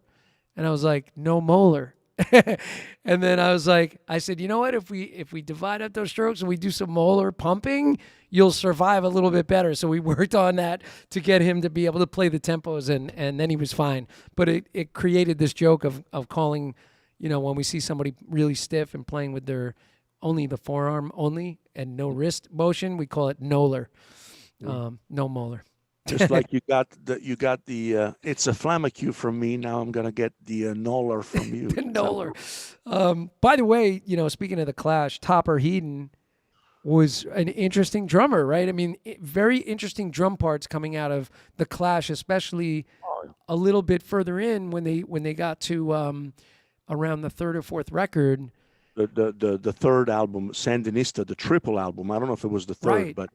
And I was like, "No molar." And then I said, "You know what? If we divide up those strokes and we do some molar pumping, you'll survive a little bit better." So we worked on that to get him to be able to play the tempos, and then he was fine. But it created this joke of calling, when we see somebody really stiff and playing with their only the forearm only and no wrist motion, we call it Noller, no molar. just like you got the it's a flamacue from me. Now I'm gonna get the Noller from you. The So, Noller. By the way, speaking of the Clash, Topper Headon was an interesting drummer, right? I mean, very interesting drum parts coming out of the Clash, especially a little bit further in when they got to around the third or fourth record. the third album, Sandinista, the triple album. I don't know if it was the third, Right. but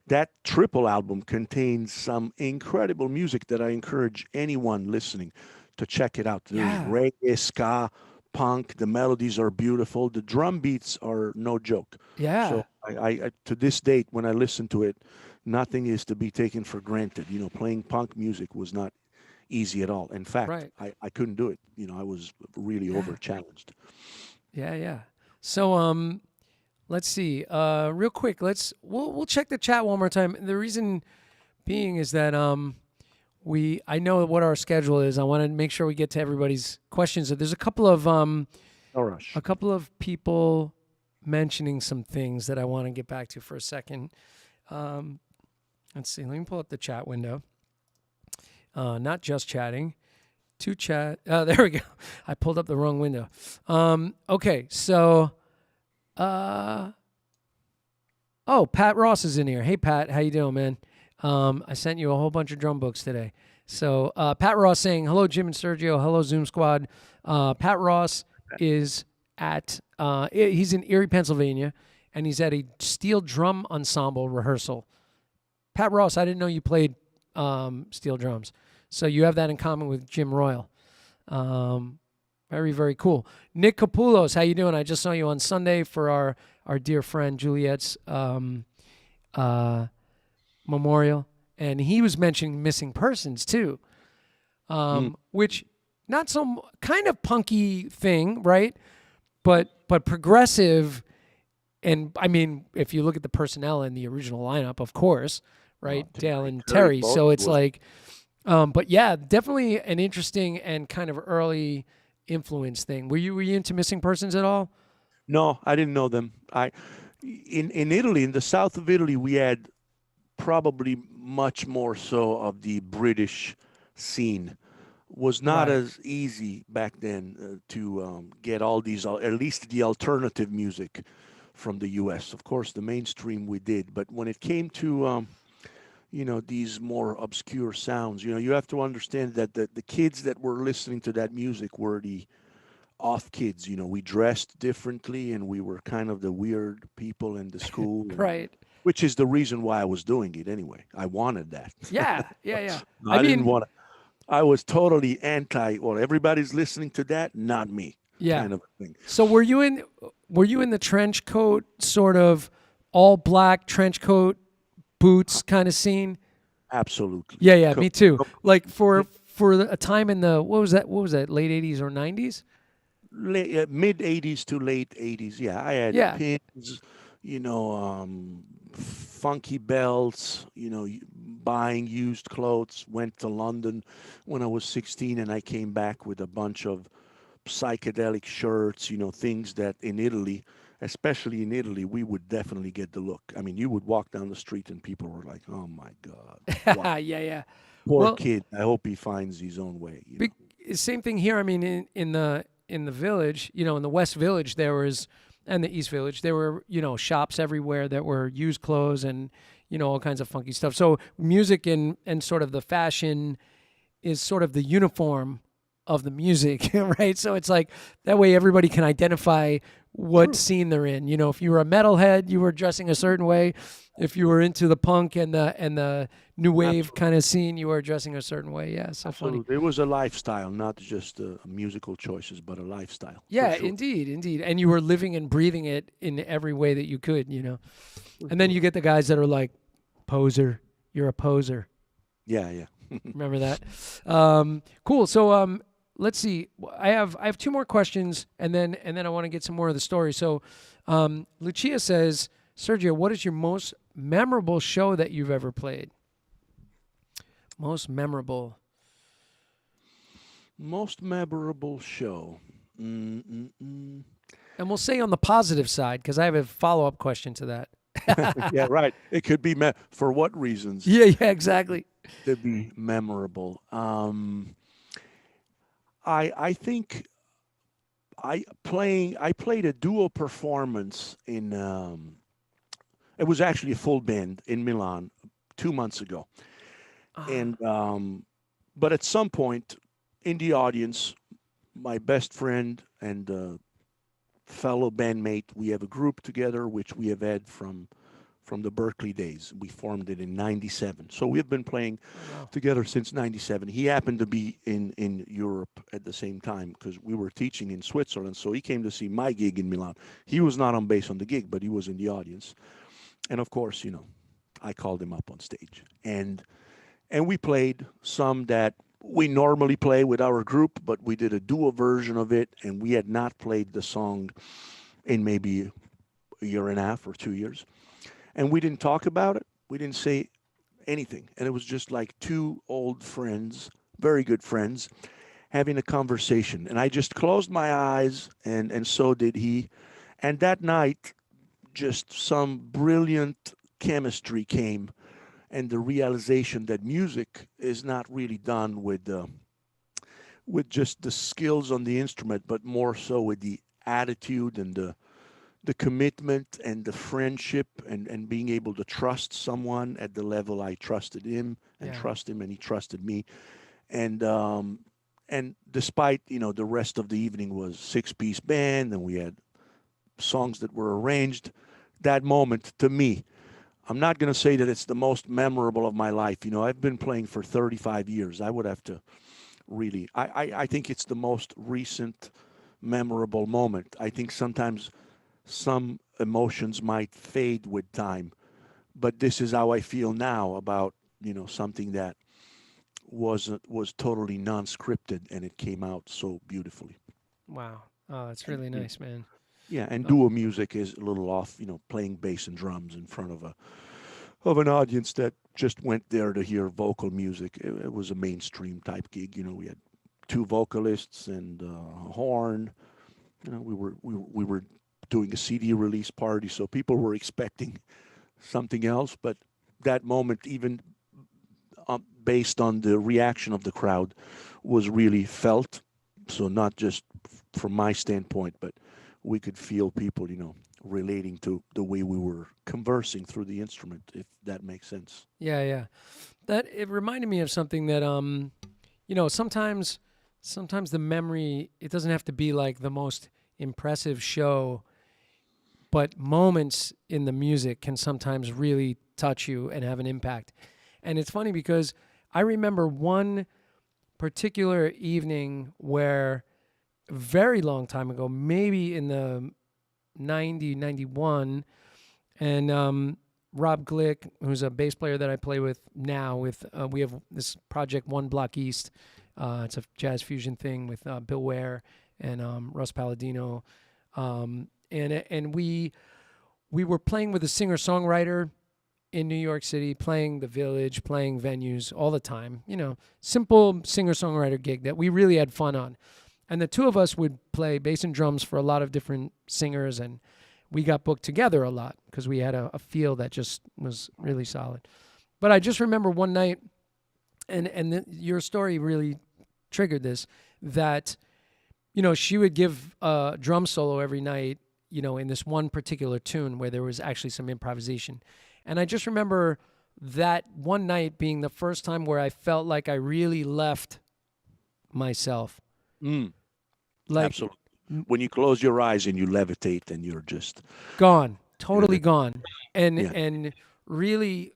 that triple album contains some incredible music that I encourage anyone listening to check it out. There's Yeah. reggae, ska, punk. The melodies are beautiful. The drum beats are no joke. Yeah. So I to this date, when I listen to it, nothing is to be taken for granted. Playing punk music was not easy at all. In fact, Right. I couldn't do it. I was really Yeah. over challenged. Yeah. Yeah. So let's see. Real quick, we'll check the chat one more time. The reason being is that I know what our schedule is. I want to make sure we get to everybody's questions. So there's No rush. a couple of people mentioning some things that I want to get back to for a second. Let's see. Let me pull up the chat window. Not just chatting. To chat. There we go. I pulled up the wrong window. Okay. So, oh, Pat Ross is in here. Hey, Pat. How you doing, man? I sent you a whole bunch of drum books today. So, Pat Ross saying, hello, Jim and Sergio. Hello, Zoom squad. Pat Ross is he's in Erie, Pennsylvania, and he's at a steel drum ensemble rehearsal. Pat Ross, I didn't know you played steel drums. So you have that in common with Jim Royal. Very, very cool. Nick Capullos, how you doing? I just saw you on Sunday for our dear friend Juliet's memorial, and he was mentioning missing persons too, which not some kind of punky thing, right? But progressive, and I mean, if you look at the personnel in the original lineup, of course, right, Dale and Terry. So it's like, but yeah, definitely an interesting and kind of early influence thing. Were you into missing persons at all? No, I didn't know them. In Italy, in the south of Italy, we had probably much more so of the British scene. Was not Right. as easy back then to get all these, at least the alternative music from the U.S. Of course, the mainstream we did, but when it came to these more obscure sounds, you have to understand that the kids that were listening to that music were the off kids. We dressed differently, and we were kind of the weird people in the school. Right. Which is the reason why I was doing it anyway. I wanted that. Yeah. Yeah. Yeah. I didn't want to. I was totally anti. Well, everybody's listening to that, not me. Yeah. Kind of a thing. So were you in the trench coat, sort of all black trench coat, boots kind of scene? Absolutely. Yeah. Yeah. Me too. Like for a time in the what was that? Late 80s or 90s? Mid 80s to late 80s. Yeah, I had Yeah. pins, funky belts, buying used clothes. Went to London when I was 16, and I came back with a bunch of psychedelic shirts, things that in Italy, especially in Italy, we would definitely get the look. I mean, you would walk down the street and people were like, oh my God, wow, Yeah. Yeah. poor Well, kid. I hope he finds his own way. same thing here. I mean, in the village, in the West Village, and the East Village, there were, shops everywhere that were used clothes and, all kinds of funky stuff. So music and sort of the fashion is sort of the uniform of the music, right? So it's like that way everybody can identify what scene they're in. If you were a metalhead, you were dressing a certain way. If you were into the punk and the new wave kind of scene, you were dressing a certain way. Yeah, so funny. It was a lifestyle, not just musical choices, but a lifestyle. Yeah, sure. indeed. And you were living and breathing it in every way that you could, And then you get the guys that are like, poser, you're a poser. Yeah. Remember that? Cool. So let's see. I have two more questions, and then I want to get some more of the story. So Lucia says, Sergio, what is your most memorable show that you've ever played? Most memorable show. And we'll say on the positive side, because I have a follow-up question to that. Yeah, right. It could be for what reasons? Yeah, exactly. To be memorable. I think I played a duo performance in. It was actually a full band in Milan 2 months ago, and but at some point in the audience, my best friend and fellow bandmate, we have a group together which we have had from the Berkeley days. We formed it in '97, so we have been playing together since '97. He happened to be in Europe at the same time because we were teaching in Switzerland, so he came to see my gig in Milan. He was not on bass on the gig, but he was in the audience, and of course, I called him up on stage, and we played some that we normally play with our group, but we did a duo version of it, and we had not played the song in maybe a year and a half or 2 years. And we didn't talk about it. We didn't say anything. And it was just like two old friends, very good friends, having a conversation. And I just closed my eyes, and so did he. And that night, just some brilliant chemistry came, and the realization that music is not really done with just the skills on the instrument, but more so with the attitude and the commitment and the friendship, and being able to trust someone at the level I trusted him, and trust him, and he trusted me. And despite, the rest of the evening was six-piece band, and we had songs that were arranged, that moment to me, I'm not going to say that it's the most memorable of my life. I've been playing for 35 years. I would have to really, I think it's the most recent memorable moment. I think sometimes some emotions might fade with time, but this is how I feel now about, something that was totally non-scripted, and it came out so beautifully. Wow. Oh, that's really nice, man. Yeah, and duo music is a little off, playing bass and drums in front of an audience that just went there to hear vocal music. It was a mainstream type gig. We had two vocalists and a horn. We were doing a CD release party, so people were expecting something else. But that moment, even based on the reaction of the crowd, was really felt. So not just from my standpoint, but we could feel people, relating to the way we were conversing through the instrument, if that makes sense. Yeah, yeah. That it reminded me of something that sometimes the memory, it doesn't have to be like the most impressive show, but moments in the music can sometimes really touch you and have an impact. And it's funny because I remember one particular evening where very long time ago, maybe in the 90, 91, and Rob Glick, who's a bass player that I play with now, we have this project One Block East. It's a jazz fusion thing with Bill Ware and Russ Palladino, and we were playing with a singer-songwriter in New York City, playing the Village, playing venues all the time. Simple singer-songwriter gig that we really had fun on. And the two of us would play bass and drums for a lot of different singers, and we got booked together a lot because we had a feel that just was really solid. But I just remember one night, and your story really triggered this, that, she would give a drum solo every night, in this one particular tune where there was actually some improvisation. And I just remember that one night being the first time where I felt like I really left myself. Like, absolutely. When you close your eyes and you levitate, and you're just gone, totally gone, and really,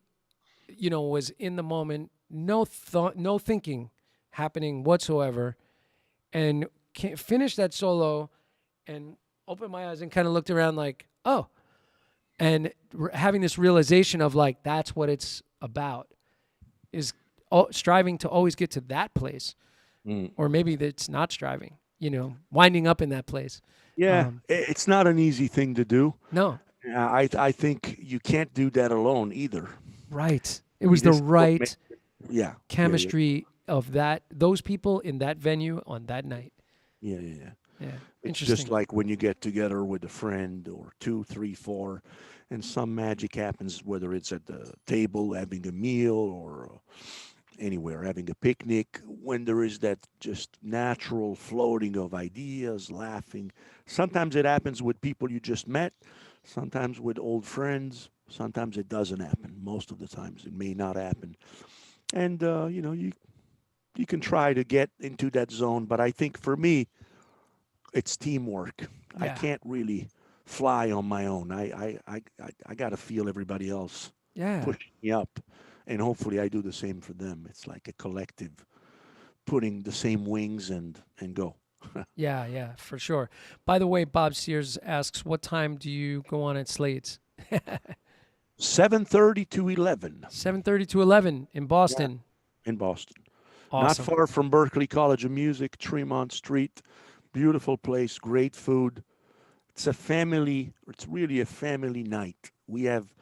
was in the moment, no thought, no thinking happening whatsoever, and finished that solo, and opened my eyes and kind of looked around like, oh, and having this realization of like, that's what it's about, is striving to always get to that place, or maybe it's not striving. Winding up in that place. Yeah, it's not an easy thing to do. No. I think you can't do that alone either. Right. It was the right chemistry of those people in that venue on that night. Yeah. It's Interesting. just like when you get together with a friend, or 2, 3, 4, and some magic happens, whether it's at the table having a meal, or anywhere having a picnic, when there is that just natural floating of ideas, laughing. Sometimes it happens with people you just met, sometimes with old friends, sometimes it doesn't happen. Most of the times it may not happen. And you can try to get into that zone, but I think for me it's teamwork. I can't really fly on my own. I got to feel everybody else pushing me up. And hopefully I do the same for them. It's like a collective putting the same wings and go. Yeah, for sure. By the way, Bob Sears asks, what time do you go on at Slate's? 7:30 to 11. 7:30 to 11 in Boston. Yeah, in Boston. Not Awesome. far from Berkeley College of Music, Tremont Street. Beautiful place, great food. It's really a family night. We have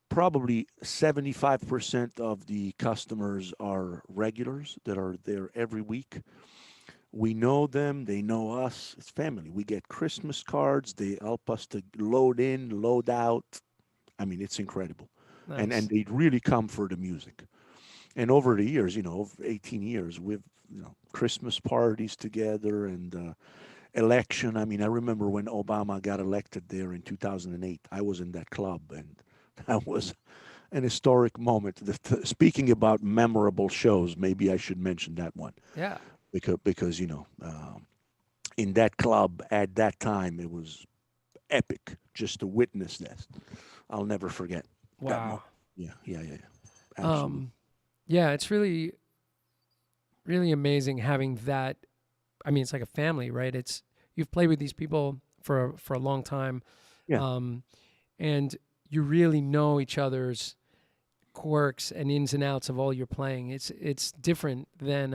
probably 75% of the customers are regulars that are there every week. We know them, they know us. It's family. We get Christmas cards, they help us to load in, load out. I mean, it's incredible. And Nice. they really come for the music. And over the years, 18 years, we've, Christmas parties together and election. I mean, I remember when Obama got elected there in 2008. I was in that club, and that was an historic moment. Speaking about memorable shows, maybe I should mention that one Yeah. because in that club at that time, it was epic just to witness that. I'll never forget that Wow. moment. Yeah, yeah, yeah, yeah. Absolutely. Um, yeah, it's really, really amazing having that. I mean, it's like a family, right? It's you've played with these people for a long time, Yeah, um, and you really know each other's quirks and ins and outs of all your playing. It's different than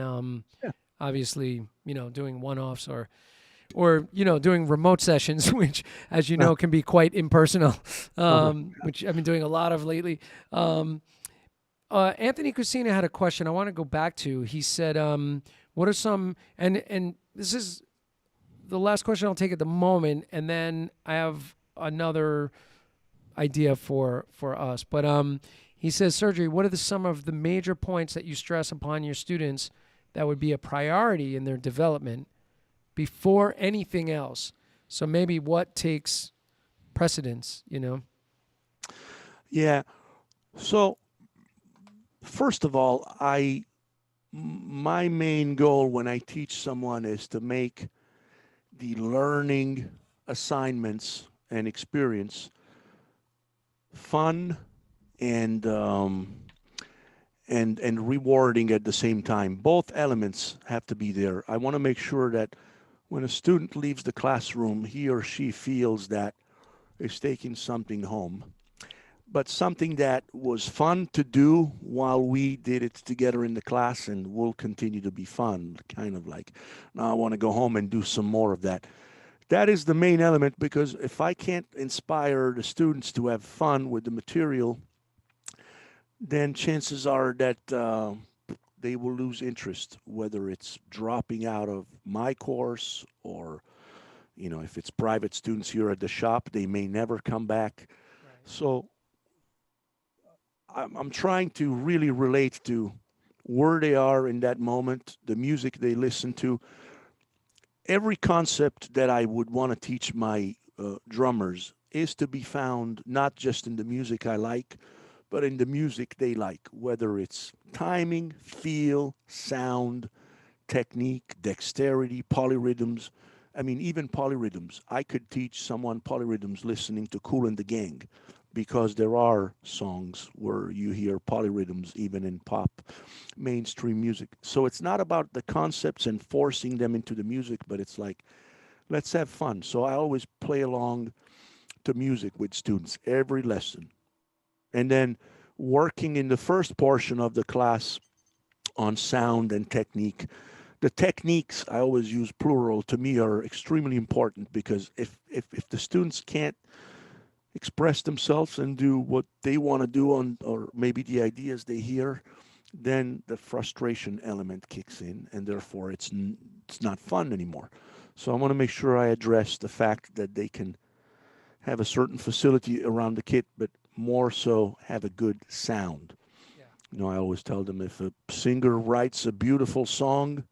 yeah. obviously doing one offs or doing remote sessions, which as you No, know can be quite impersonal, uh-huh. which I've been doing a lot of lately. Anthony Cucina had a question I want to go back to. He said, "What are some?" And this is the last question I'll take at the moment, and then I have another idea for us. But he says, "Sergey, what are some of the major points that you stress upon your students that would be a priority in their development before anything else? So maybe what takes precedence? Yeah. So first of all, my main goal when I teach someone is to make the learning assignments and experience fun and and rewarding at the same time. Both elements have to be there. I want to make sure that when a student leaves the classroom, he or she feels that is taking something home, but something that was fun to do while we did it together in the class and will continue to be fun. Kind of like, now I want to go home and do some more of that. That is the main element because if I can't inspire the students to have fun with the material, then chances are that they will lose interest, whether it's dropping out of my course or, if it's private students here at the shop, they may never come back. Right. So I'm trying to really relate to where they are in that moment, the music they listen to, every concept that I would want to teach my drummers is to be found not just in the music I like, but in the music they like, whether it's timing, feel, sound, technique, dexterity, polyrhythms. I mean, even polyrhythms. I could teach someone polyrhythms listening to Kool and the Gang because there are songs where you hear polyrhythms even in pop mainstream music. So it's not about the concepts and forcing them into the music, but it's like, let's have fun. So I always play along to music with students every lesson. And then working in the first portion of the class on sound and technique. The techniques, I always use plural, to me are extremely important because if the students can't express themselves and do what they want to do on or maybe the ideas they hear, then the frustration element kicks in and therefore it's not fun anymore. So I want to make sure I address the fact that they can have a certain facility around the kit, but more so have a good sound. Yeah. I always tell them if a singer writes a beautiful song,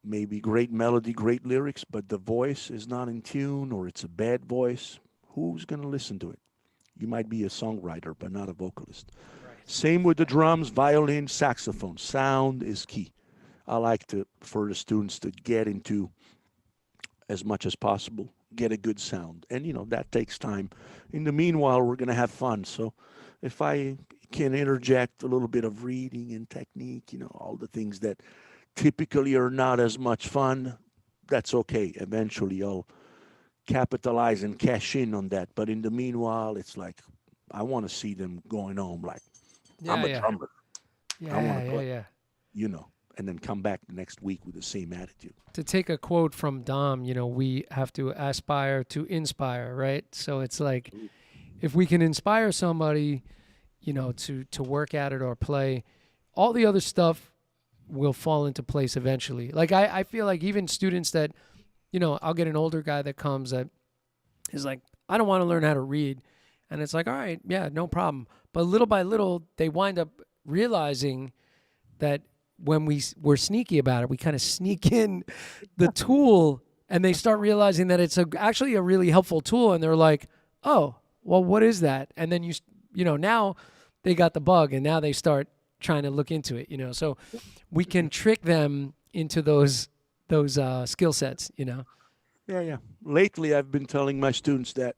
maybe great melody, great lyrics, but the voice is not in tune or it's a bad voice, who's going to listen to it? You might be a songwriter, but not a vocalist. Right. Same with the drums, violin, saxophone. Sound is key. I like to for the students to get into as much as possible, get a good sound, and that takes time. In the meanwhile, we're going to have fun. So, if I can interject a little bit of reading and technique, all the things that typically are not as much fun, that's okay. Eventually, I'll capitalize and cash in on that. But in the meanwhile, it's like I want to see them going home like I'm Yeah. a Yeah. drummer. I want Yeah. to Yeah. play. Yeah. and then come back the next week with the same attitude. To take a quote from Dom, we have to aspire to inspire, right? So it's like if we can inspire somebody, to work at it or play, all the other stuff will fall into place eventually. Like I feel like even students that, I'll get an older guy that comes that is like, I don't want to learn how to read. And it's like, all right, yeah, no problem. But little by little, they wind up realizing that when we're sneaky about it, we kind of sneak in the tool and they start realizing that it's actually a really helpful tool. And they're like, oh, well, what is that? And then now they got the bug and now they start trying to look into it, so we can trick them into those skill sets, Yeah. Lately, I've been telling my students that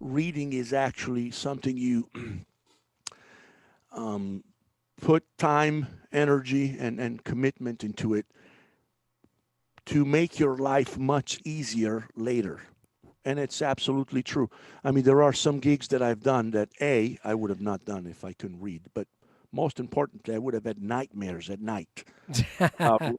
reading is actually something you put time, energy, and commitment into it to make your life much easier later. And it's absolutely true. I mean, there are some gigs that I've done that I would have not done if I couldn't read. But most importantly, I would have had nightmares at night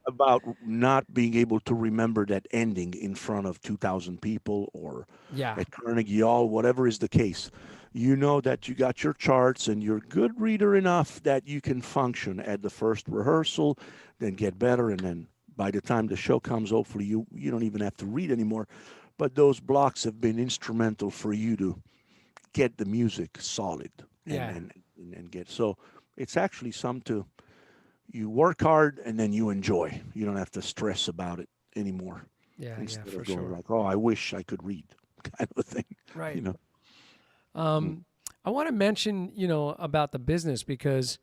about not being able to remember that ending in front of 2,000 people or Yeah. at Carnegie Hall, whatever is the case. You know that you got your charts and you're a good reader enough that you can function at the first rehearsal, then get better, and then by the time the show comes, hopefully you don't even have to read anymore. But those blocks have been instrumental for you to get the music solid Yeah. and get so it's actually you work hard and then you enjoy. You don't have to stress about it anymore. Yeah, Instead for of going sure. like, oh, I wish I could read, kind of thing. Right. You know. Mm. I want to mention, about the business because,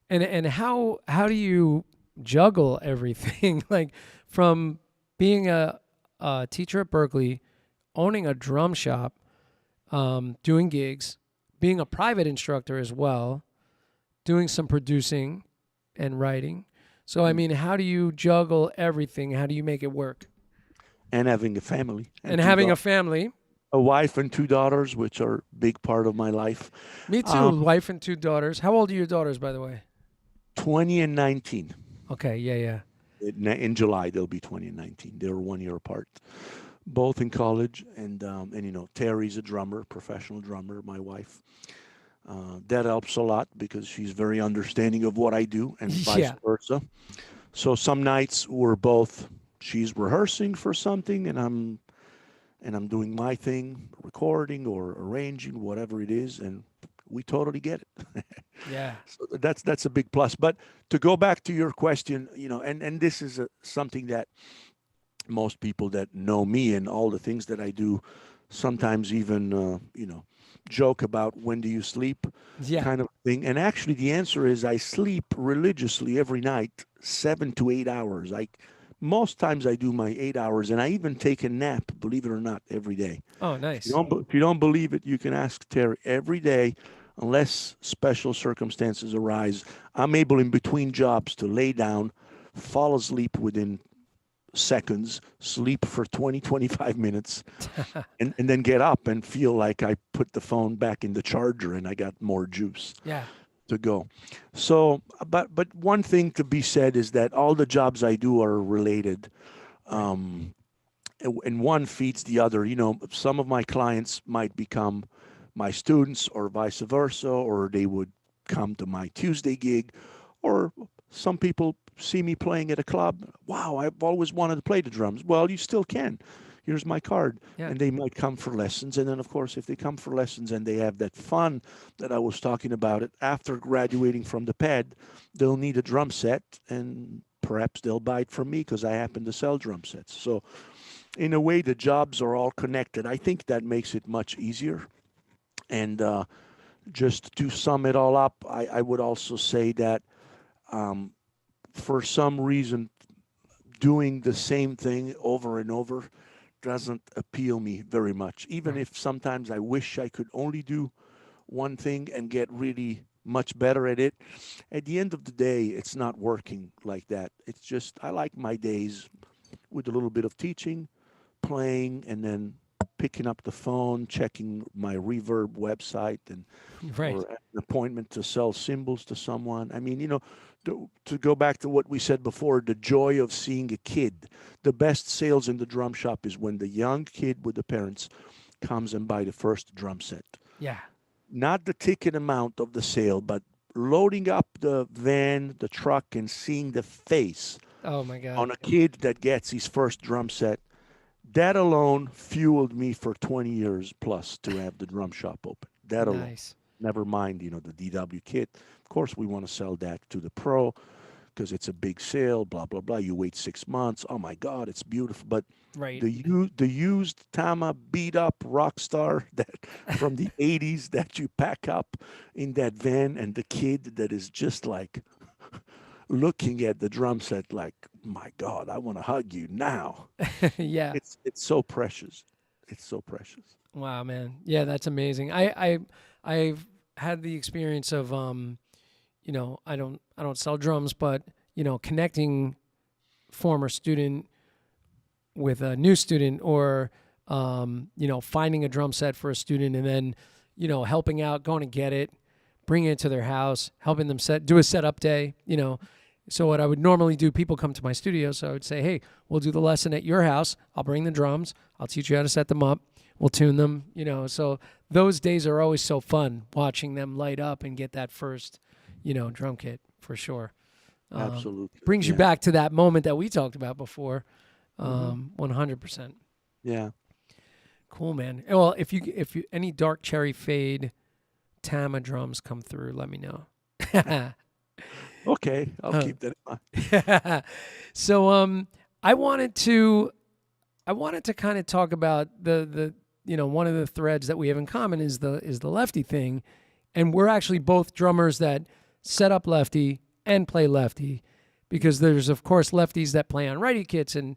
and how do you juggle everything? Like from being a teacher at Berkeley, owning a drum shop, doing gigs, being a private instructor as well, doing some producing and writing. So, I mean, how do you juggle everything? How do you make it work? And having a family And two having a family. a wife and two daughters, which are a big part of my life. Me too. Wife and two daughters. How old are your daughters, by the way? 20 and 19. Okay. Yeah. In July, they'll be 20 and 19. They're 1 year apart, both in college. And Terry's a drummer, professional drummer, my wife. That helps a lot because she's very understanding of what I do and vice Yeah. versa. So some nights she's rehearsing for something and I'm doing my thing, recording or arranging, whatever it is, and we totally get it. Yeah. So that's a big plus. But to go back to your question, and this is something that most people that know me and all the things that I do sometimes even joke about, when do you sleep, Yeah. kind of thing. And actually the answer is I sleep religiously every night 7 to 8 hours. Most times I do my 8 hours, and I even take a nap, believe it or not, every day. Oh, nice. If you don't believe it, you can ask Terry. Every day, unless special circumstances arise, I'm able in between jobs to lay down, fall asleep within seconds, sleep for 20, 25 minutes, and then get up and feel like I put the phone back in the charger and I got more juice Yeah. to go. So, but one thing to be said is that all the jobs I do are related. And one feeds the other. Some of my clients might become my students or vice versa, or they would come to my Tuesday gig, or some people see me playing at a club. Wow, I've always wanted to play the drums. Well, you still can. Here's my card. Yeah. And they might come for lessons. And then, of course, if they come for lessons and they have that fun that I was talking about, it after graduating from the pad, they'll need a drum set, and perhaps they'll buy it from me because I happen to sell drum sets. So in a way, the jobs are all connected. I think that makes it much easier. And just to sum it all up, I would also say that for some reason, doing the same thing over and over doesn't appeal me very much. Even if sometimes I wish I could only do one thing and get really much better at it, at the end of the day, it's not working like that. It's just, I like my days with a little bit of teaching, playing, and then picking up the phone, checking my Reverb website, and Right. or an appointment to sell cymbals to someone. I mean, to go back to what we said before, the joy of seeing a kid. The best sales in the drum shop is when the young kid with the parents comes and buy the first drum set. Yeah. Not the ticket amount of the sale, but loading up the van, the truck, and seeing the face Oh my God. on a kid that gets his first drum set. That alone fueled me for 20 years plus to have the drum shop open. That alone. Nice. Never mind, the DW kit. Of course, we want to sell that to the pro because it's a big sale, blah, blah, blah. You wait 6 months. Oh my God, it's beautiful. But Right. the used Tama beat up Rockstar that from the 80s that you pack up in that van, and the kid that is just like looking at the drum set like, my God, I want to hug you now. Yeah. It's so precious. It's so precious. Wow, man. Yeah, that's amazing. I've had the experience of I don't sell drums, but connecting former student with a new student, or finding a drum set for a student, and then helping out, going to get it, bringing it to their house, helping them do a setup day. So what I would normally do, people come to my studio, so I would say, hey, we'll do the lesson at your house. I'll bring the drums. I'll teach you how to set them up. We'll tune them. So those days are always so fun, watching them light up and get that first drum kit, for sure. Absolutely. Brings you back to that moment that we talked about before. 100%. Yeah. Cool, man. Well, if you any dark cherry fade Tama drums come through, let me know. Okay, I'll keep that in mind. So I wanted to kind of talk about the one of the threads that we have in common is the lefty thing, and we're actually both drummers that set up lefty and play lefty, because there's of course lefties that play on righty kits and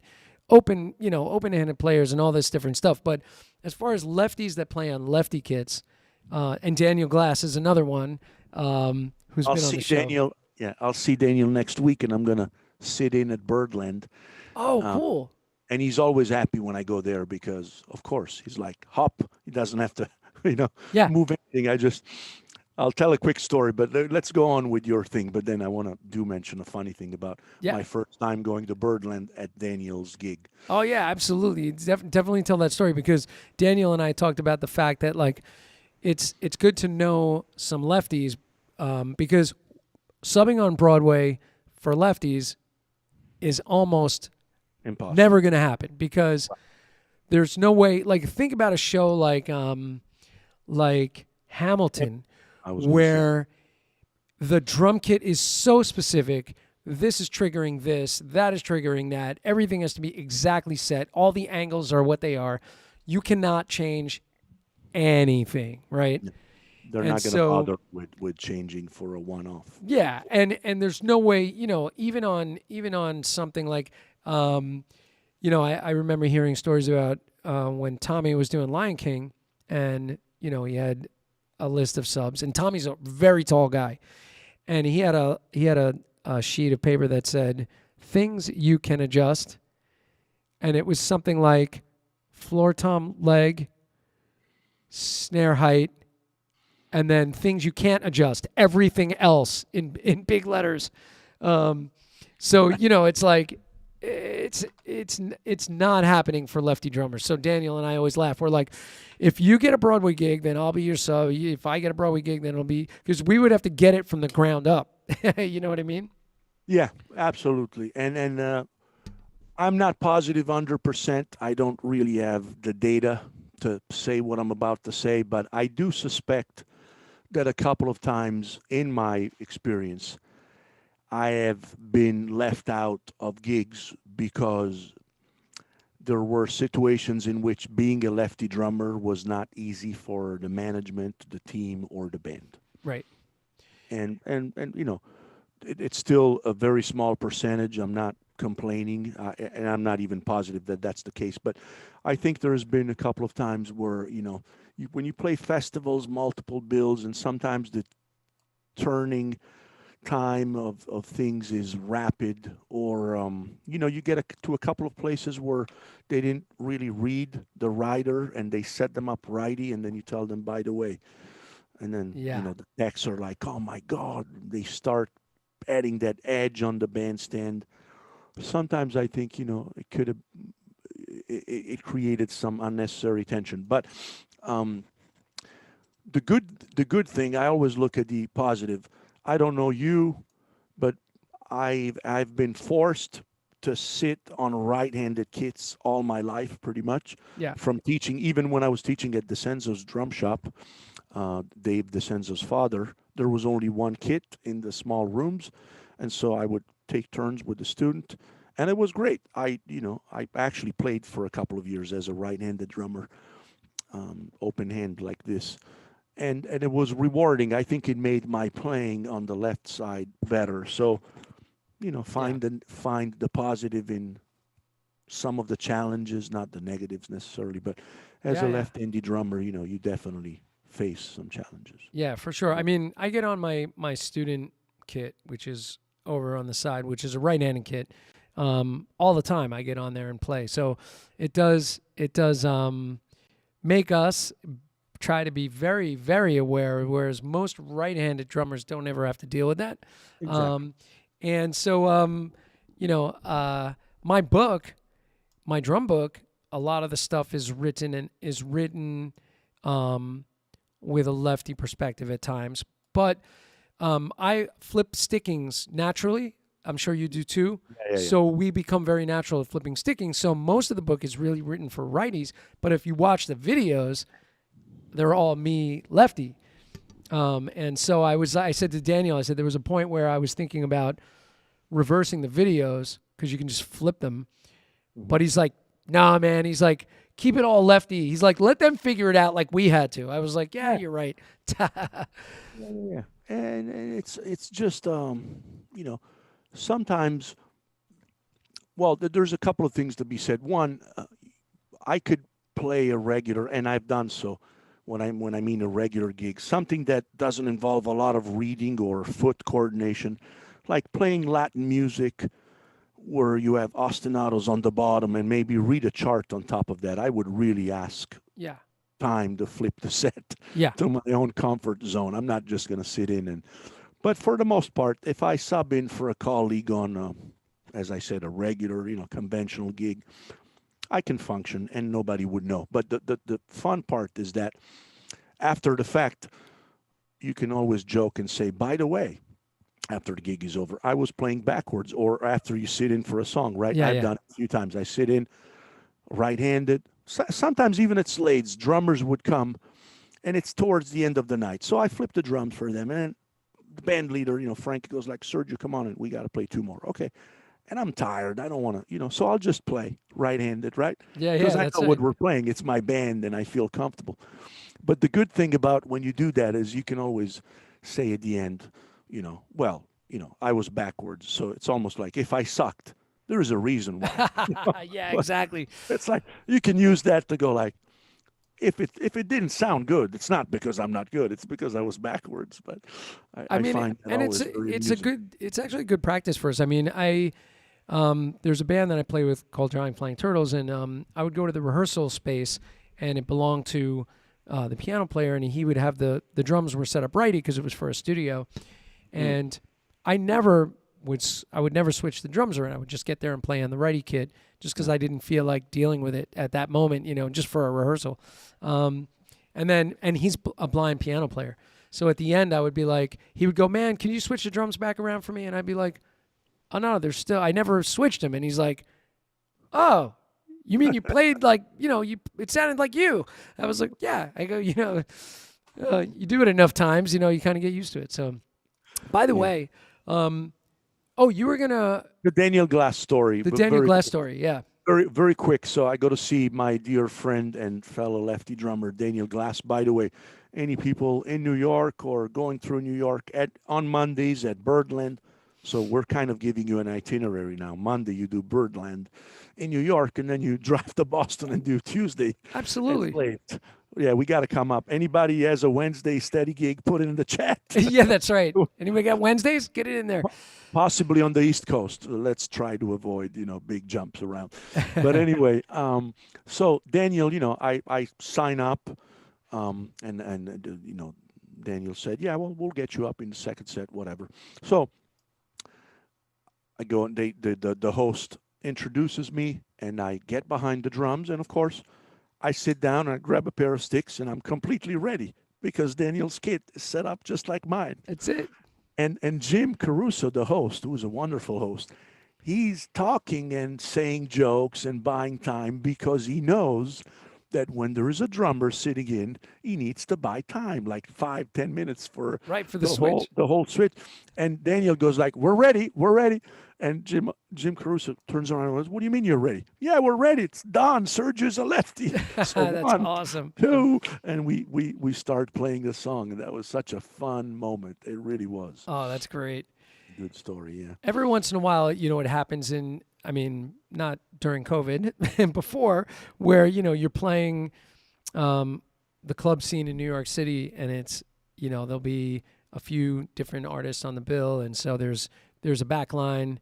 open-handed players and all this different stuff. But as far as lefties that play on lefty kits, and Daniel Glass is another one who's been on the show. Daniel. Yeah, I'll see Daniel next week, and I'm gonna sit in at Birdland. Oh, cool. And he's always happy when I go there because, of course, he's like, hop. He doesn't have to, move anything. I'll tell a quick story, but let's go on with your thing. But then I want to mention a funny thing about my first time going to Birdland at Daniel's gig. Oh, yeah, absolutely. Definitely tell that story, because Daniel and I talked about the fact that, like, it's good to know some lefties, because subbing on Broadway for lefties is almost impossible. Never going to happen, because there's no way. Like, think about a show like Hamilton, where the drum kit is so specific. This is triggering this, that is triggering that. Everything has to be exactly set. All the angles are what they are. You cannot change anything, right? They're not going to bother with changing for a one-off. Yeah, and there's no way, even on something like, I remember hearing stories about when Tommy was doing Lion King, and he had a list of subs, and Tommy's a very tall guy, and he had a sheet of paper that said things you can adjust, and it was something like floor tom leg, snare height, and then things you can't adjust, everything else in big letters. So it's like it's not happening for lefty drummers. So Daniel and I always laugh. We're like, if you get a Broadway gig, then I'll be your sub. If I get a Broadway gig, then it'll be, because we would have to get it from the ground up. You know what I mean? Yeah, absolutely. And I'm not positive 100%. I don't really have the data to say what I'm about to say, but I do suspect that a couple of times in my experience, I have been left out of gigs because there were situations in which being a lefty drummer was not easy for the management, the team, or the band. Right. And it's still a very small percentage. I'm not complaining, and I'm not even positive that that's the case. But I think there's been a couple of times where, when you play festivals, multiple bills, and sometimes the turning time of things is rapid, or you get to a couple of places where they didn't really read the rider and they set them up righty, and then you tell them, by the way, and then the techs are like, oh my God, they start adding that edge on the bandstand. Sometimes I think, it could have, it created some unnecessary tension. But um, the good thing, I always look at the positive. I don't know you, but I've been forced to sit on right-handed kits all my life, pretty much, Yeah. from teaching. Even when I was teaching at DeCenzo's drum shop, Dave DeCenzo's father, there was only one kit in the small rooms, and so I would take turns with the student, and it was great. I actually played for a couple of years as a right-handed drummer, open hand like this, and it was rewarding. I think it made my playing on the left side better. So Yeah. find the positive in some of the challenges, not the negatives necessarily. But as Yeah. a Yeah. left-handed drummer, you definitely face some challenges. Yeah, for sure. I mean, I get on my student kit, which is over on the side, which is a right-handed kit, all the time. I get on there and play. So it does make us try to be very, very aware, whereas most right-handed drummers don't ever have to deal with that. Exactly. Um, and so, my book, my drum book, a lot of the stuff is written um, with a lefty perspective at times, but I flip stickings naturally. I'm sure you do too. Yeah. So we become very natural at flipping stickings. So most of the book is really written for righties. But if you watch the videos, they're all me lefty. And so I said to Daniel, I said there was a point where I was thinking about reversing the videos because you can just flip them. Mm-hmm. But he's like, nah, man. He's like, keep it all lefty. He's like, let them figure it out like we had to. I was like, yeah, you're right. Yeah. And it's just sometimes, well, there's a couple of things to be said. One, I could play a regular, and I've done so. When I mean a regular gig, something that doesn't involve a lot of reading or foot coordination, like playing Latin music, where you have ostinatos on the bottom and maybe read a chart on top of that. I would really ask Yeah. time to flip the set Yeah. to my own comfort zone. I'm not just going to sit in and. But for the most part, if I sub in for a colleague on, as I said, a regular, conventional gig, I can function and nobody would know. But the fun part is that after the fact, you can always joke and say, by the way, after the gig is over, I was playing backwards, or after you sit in for a song, right? Yeah. I've Yeah. done it a few times. I sit in right-handed. Sometimes even at Slade's, drummers would come, and it's towards the end of the night. So I flip the drums for them, and the band leader, Frank goes like, Sergio, come on, and we got to play two more. Okay. And I'm tired. I don't want to, so I'll just play right-handed, right? Yeah. Because I That's know what it. we're playing. It's my band, and I feel comfortable. But the good thing about when you do that is you can always say at the end, well, I was backwards. So it's almost like if I sucked, there is a reason why. Yeah, But exactly. it's like you can use that to go like, if it didn't sound good, it's not because I'm not good. It's because I was backwards. But I I mean, find that and always very amusing. it's actually good practice for us. I mean, there's a band that I play with called Giant Flying Turtles, and I would go to the rehearsal space, and it belonged to the piano player, and he would have the drums were set up righty because it was for a studio, Mm. and I would never switch the drums around. I would just get there and play on the righty kit just because I didn't feel like dealing with it at that moment, just for a rehearsal. And he's a blind piano player. So at the end, I would be like, he would go, man, can you switch the drums back around for me? And I'd be like, oh no, I never switched them. And he's like, oh, you mean you played like, it sounded like you. I was like, yeah. I go, you do it enough times, you kind of get used to it. So, by the Yeah. way, you were gonna The Daniel Glass story, the but Daniel Glass story, yeah. very, very quick. So I go to see my dear friend and fellow lefty drummer, Daniel Glass. By the way, any people in New York or going through New York on Mondays at Birdland. So we're kind of giving you an itinerary now. Monday, you do Birdland in New York, and then you drive to Boston and do Tuesday at Absolutely. Slate. Yeah, we got to come up. Anybody has a Wednesday steady gig, put it in the chat. Yeah, that's right. Anybody got Wednesdays? Get it in there. Possibly on the East Coast. Let's try to avoid, big jumps around. But anyway, so Daniel, I sign up, and Daniel said, yeah, well, we'll get you up in the second set, whatever. So I go and the host introduces me, and I get behind the drums, and of course, I sit down and I grab a pair of sticks, and I'm completely ready because Daniel's kit is set up just like mine. That's it. And Jim Caruso, the host, who is a wonderful host, he's talking and saying jokes and buying time because he knows that when there is a drummer sitting in, he needs to buy time, like 5, 10 minutes for Right, for the the whole switch. the whole switch. And Daniel goes like, "We're ready, we're ready." And Jim Caruso turns around and goes, "What do you mean you're ready?" "Yeah, we're ready. It's Don. Sergio's a lefty." So That's one, awesome. two, and we start playing the song, and that was such a fun moment. It really was. Oh, that's great. Good story, yeah. Every once in a while, it happens I mean, not during COVID and before, where, you're playing the club scene in New York City, and it's, there'll be a few different artists on the bill. And so there's a back line,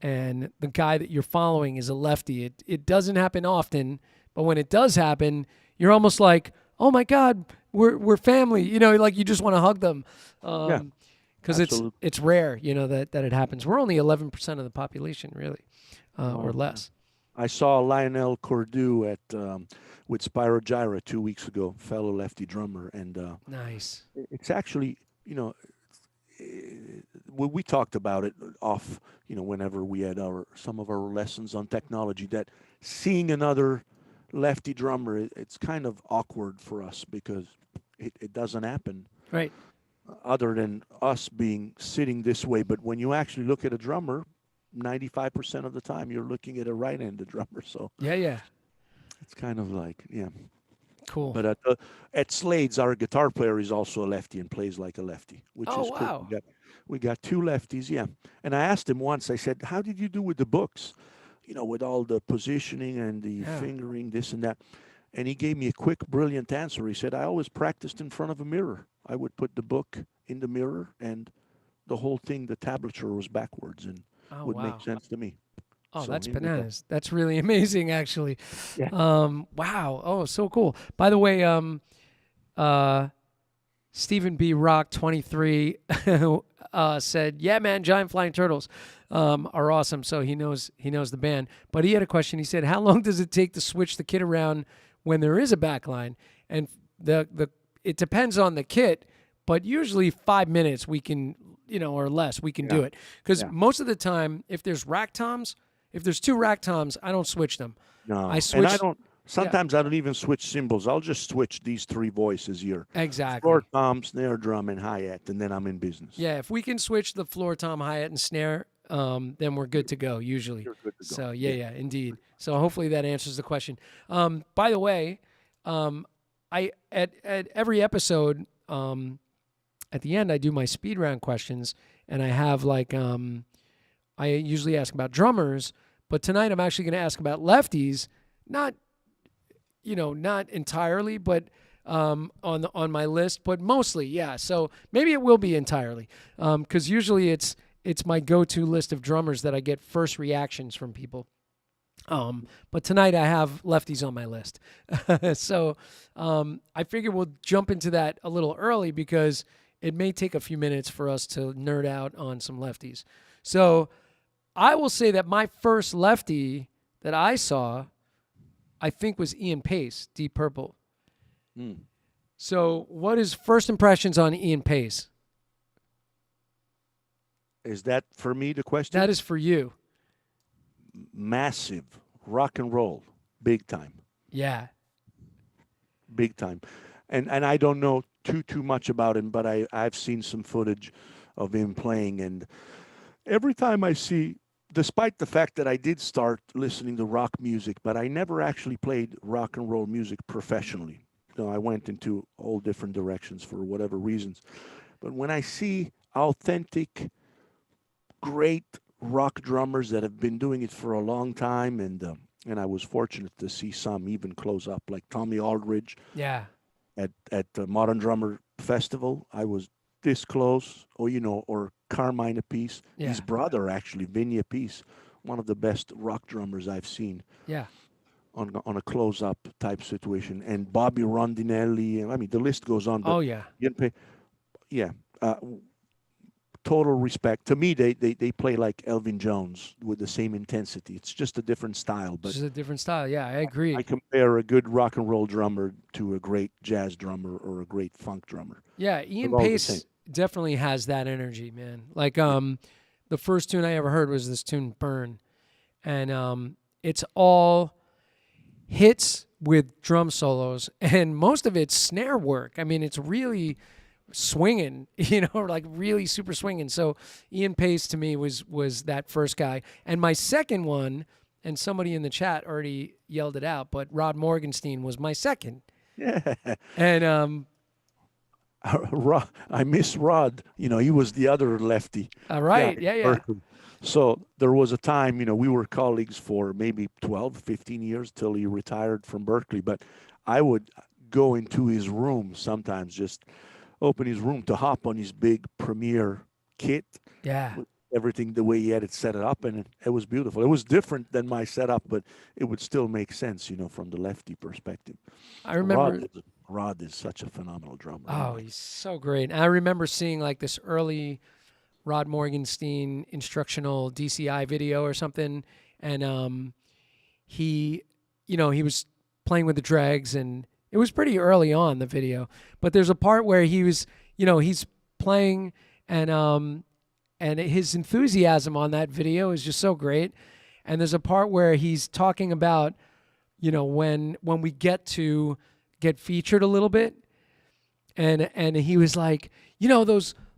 and the guy that you're following is a lefty. It doesn't happen often, but when it does happen, you're almost like, oh my God, we're family. Like you just want to hug them. Yeah, Because absolutely. it's rare, that it happens. We're only 11% of the population, really, or Wow. less. I saw Lionel Cordew with Spyro Gyra 2 weeks ago, fellow lefty drummer, and Nice. it's actually, we talked about it off, whenever we had some of our lessons on technology, that seeing another lefty drummer, it's kind of awkward for us because it doesn't happen Right. other than us being sitting this way. But when you actually look at a drummer, 95% of the time you're looking at a right-handed drummer. So Yeah. it's kind of like, yeah. Cool. But at Slade's, our guitar player is also a lefty and plays like a lefty, which Oh, is cool. wow. We got two lefties, yeah. And I asked him once, I said, how did you do with the books? With all the positioning and the Yeah. fingering, this and that. And he gave me a quick, brilliant answer. He said, I always practiced in front of a mirror. I would put the book in the mirror, and the whole thing, the tablature was backwards and Oh, would wow. make sense to me. Oh, So that's here we go. bananas. That's really amazing, actually. Yeah. Wow. Oh, so cool. By the way, Stephen B. Rock 23 said, "Yeah, man, giant flying turtles are awesome." So he knows the band. But he had a question. He said, "How long does it take to switch the kit around when there is a backline?" And it depends on the kit, but usually 5 minutes we can, or less, we can do it. Because Yeah. most of the time, if there's two rack toms, I don't switch them. No. I And switch. I don't, sometimes I don't even switch cymbals. I'll just switch these three voices here. Exactly. Floor tom, snare drum, and hi-hat, and then I'm in business. Yeah, if we can switch the floor tom, hi-hat, and snare, then we're good to go usually. You're good to go. So yeah, indeed. So hopefully that answers the question. By the way, I at every episode, at the end I do my speed round questions, and I have I usually ask about drummers, but tonight I'm actually going to ask about lefties, not entirely, but on my list, but mostly, yeah. So maybe it will be entirely, because usually it's my go-to list of drummers that I get first reactions from people. But tonight I have lefties on my list, so I figure we'll jump into that a little early because it may take a few minutes for us to nerd out on some lefties. So I will say that my first lefty that I saw, I think, was Ian Pace, Deep Purple. Mm. So what is first impressions on Ian Pace? Is that for me the question? That is for you. Massive rock and roll, big time, Yeah. big time. And I don't know too much about him, but I've seen some footage of him playing, and every time I see, despite the fact that I did start listening to rock music, but I never actually played rock and roll music professionally. I went into all different directions for whatever reasons. But when I see authentic, great rock drummers that have been doing it for a long time, and I was fortunate to see some even close up, like Tommy Aldridge Yeah. at the Modern Drummer Festival. I was this close, or Carmine Appice, Yeah. his brother actually, Vinny Appice, one of the best rock drummers I've seen Yeah. on a close-up type situation, and Bobby Rondinelli. I mean, the list goes on. But Oh, yeah. yeah, total respect. To me, they play like Elvin Jones with the same intensity. It's just a different style. But It's just a different style. Yeah, I agree. I compare a good rock and roll drummer to a great jazz drummer or a great funk drummer. Yeah, They're Ian all the same. Pace definitely has that energy, man. Like the first tune I ever heard was this tune Burn, and it's all hits with drum solos, and most of it's snare work. I mean, it's really swinging, like really super swinging. So Ian Pace to me was that first guy, and my second one, and somebody in the chat already yelled it out, but Rod Morgenstein was my second. Yeah. And I miss Rod. He was the other lefty. all right, guy yeah, at yeah. Berkeley. So there was a time, we were colleagues for maybe 12, 15 years till he retired from Berkeley. But I would go into his room sometimes, just open his room to hop on his big Premiere kit. Yeah. With everything the way he had it set up, and it was beautiful. It was different than my setup, but it would still make sense, from the lefty perspective. I remember. Rod is such a phenomenal drummer. Oh, he's so great. I remember seeing like this early Rod Morgenstein instructional DCI video or something, and he was playing with the dregs, and it was pretty early on the video. But there's a part where he was, he's playing, and his enthusiasm on that video is just so great. And there's a part where he's talking about, when we get featured a little bit, and he was like,